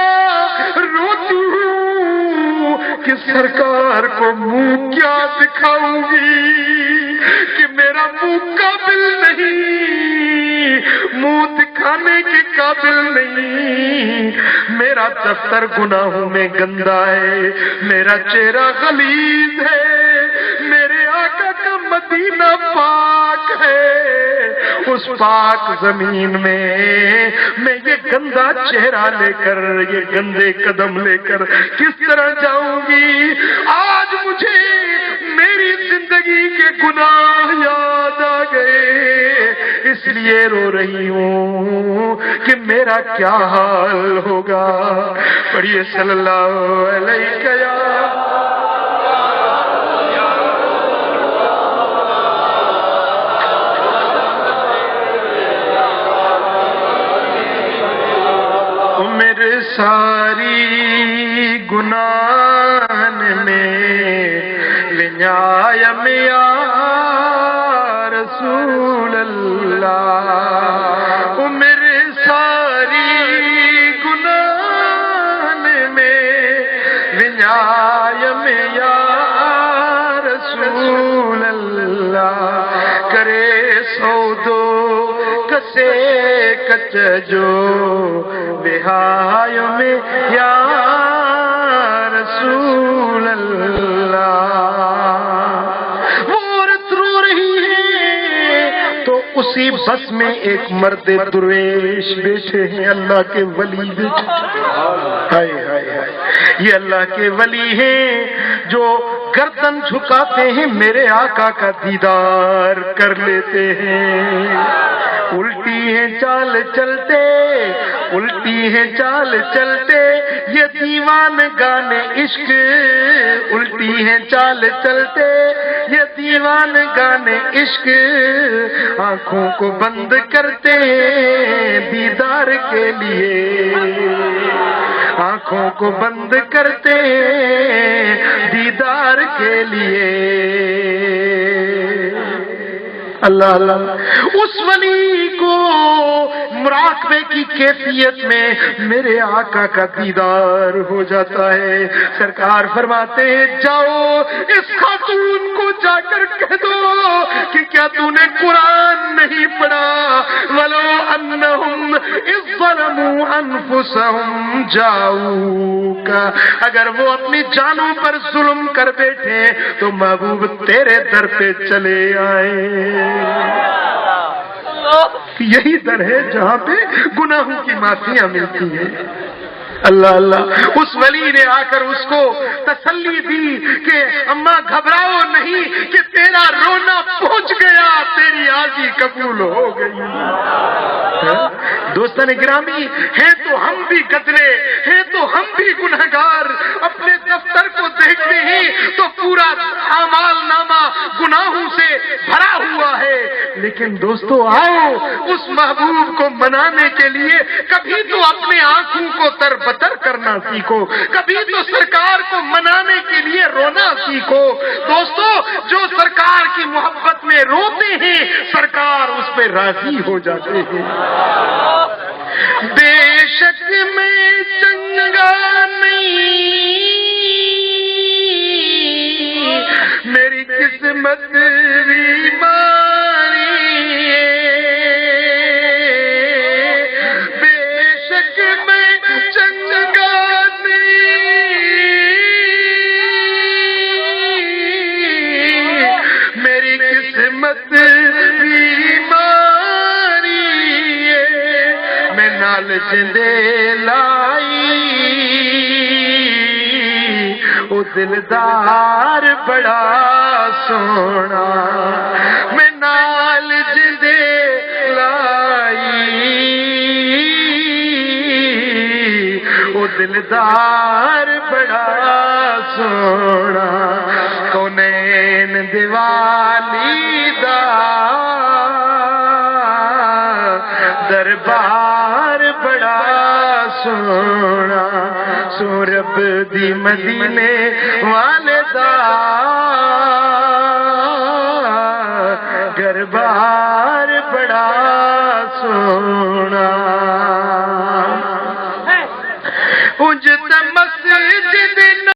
روتی ہوں کہ سرکار کو منہ کیا دکھاؤں گی کہ میرا منہ قابل نہیں، منہ دکھانے کے قابل نہیں، میرا دفتر گناہوں میں گندا ہے، میرا چہرہ غلیظ ہے، میرے آقا کا مدینہ پاک ہے، اس پاک زمین میں یہ گندا چہرہ لے کر، یہ گندے قدم لے کر کس طرح جاؤں گی؟ آج مجھے میری زندگی کے گناہ یاد آ گئے، اس لیے رو رہی ہوں کہ میرا کیا حال ہوگا۔ پڑھیے صلی اللہ علیہ وسلم۔ ساری گناہن میں ونیایم یا رسول اللہ، عمر ساری گناہن میں ونیایم یا رسول اللہ، کرے سودو کسے کچ جو بہائی میں یا رسول اللہ۔ وہ عورت رو رہی ہے تو اسی بس میں ایک مرد درویش بیٹھے ہیں، اللہ کے ولی بیٹھے، ہائے ہائے ہائے، یہ اللہ کے ولی ہیں جو گردن جھکاتے ہیں میرے آقا کا دیدار کر لیتے ہیں، الٹی ہیں چال چلتے، الٹی ہیں چال چلتے، یہ دیوان گانے عشق، الٹی ہیں چال چلتے، یہ دیوان گانے عشق، آنکھوں کو بند کرتے دیدار کے لیے، آنکھوں کو بند کرتے دیدار کے لیے۔ اللہ اللہ، اس ولی کو مراقبے کی کیفیت میں میرے آقا کا دیدار ہو جاتا ہے۔ سرکار فرماتے ہیں جاؤ اس خاتون کو جا کر کہہ دو کہ کیا تو نے قرآن نہیں پڑھا، وَلَوْ أَنَّهُمْ إِذْ ظَلَمُوا أَنفُسَهُمْ جَاءُوكَ، اگر وہ اپنی جانوں پر ظلم کر بیٹھے تو محبوب تیرے در پہ چلے آئے۔ یہی در ہے جہاں پہ گناہوں کی معافیاں ملتی ہیں۔ اللہ اللہ، اس ولی نے آ کر اس کو تسلی دی کہ اماں گھبراؤ نہیں کہ تیرا رونا پہنچ گیا، تیری عاجزی قبول ہو گئی۔ دوستان گرامی، ہیں تو ہم بھی گدرے، ہیں تو ہم بھی گنہگار، اپنے دفتر کو دیکھتے ہیں تو پورا اعمال نامہ گناہوں سے بھرا ہوا ہے، لیکن دوستو آؤ اس محبوب کو منانے کے لیے کبھی تو اپنے آنکھوں کو تر بتر کرنا سیکھو، کبھی تو سرکار کو منانے کے لیے رونا سیکھو۔ دوستو جو سرکار کی محبت میں روتے ہیں سرکار اس پہ راضی ہو جاتے ہیں۔ بے شک میں چنگا نہیں، میری قسمت بیماری ہے، بے شک میں چنگا نہیں، میری قسمت بیماری ہے، میں نال جندے لائی او دلدار بڑا سونا، میں نال جندے لائی او دلدار بڑا سونا، کونین دیوالی دا دربار بڑا سونا، سو رب دی مدینے والے دا دربار بڑا سونا۔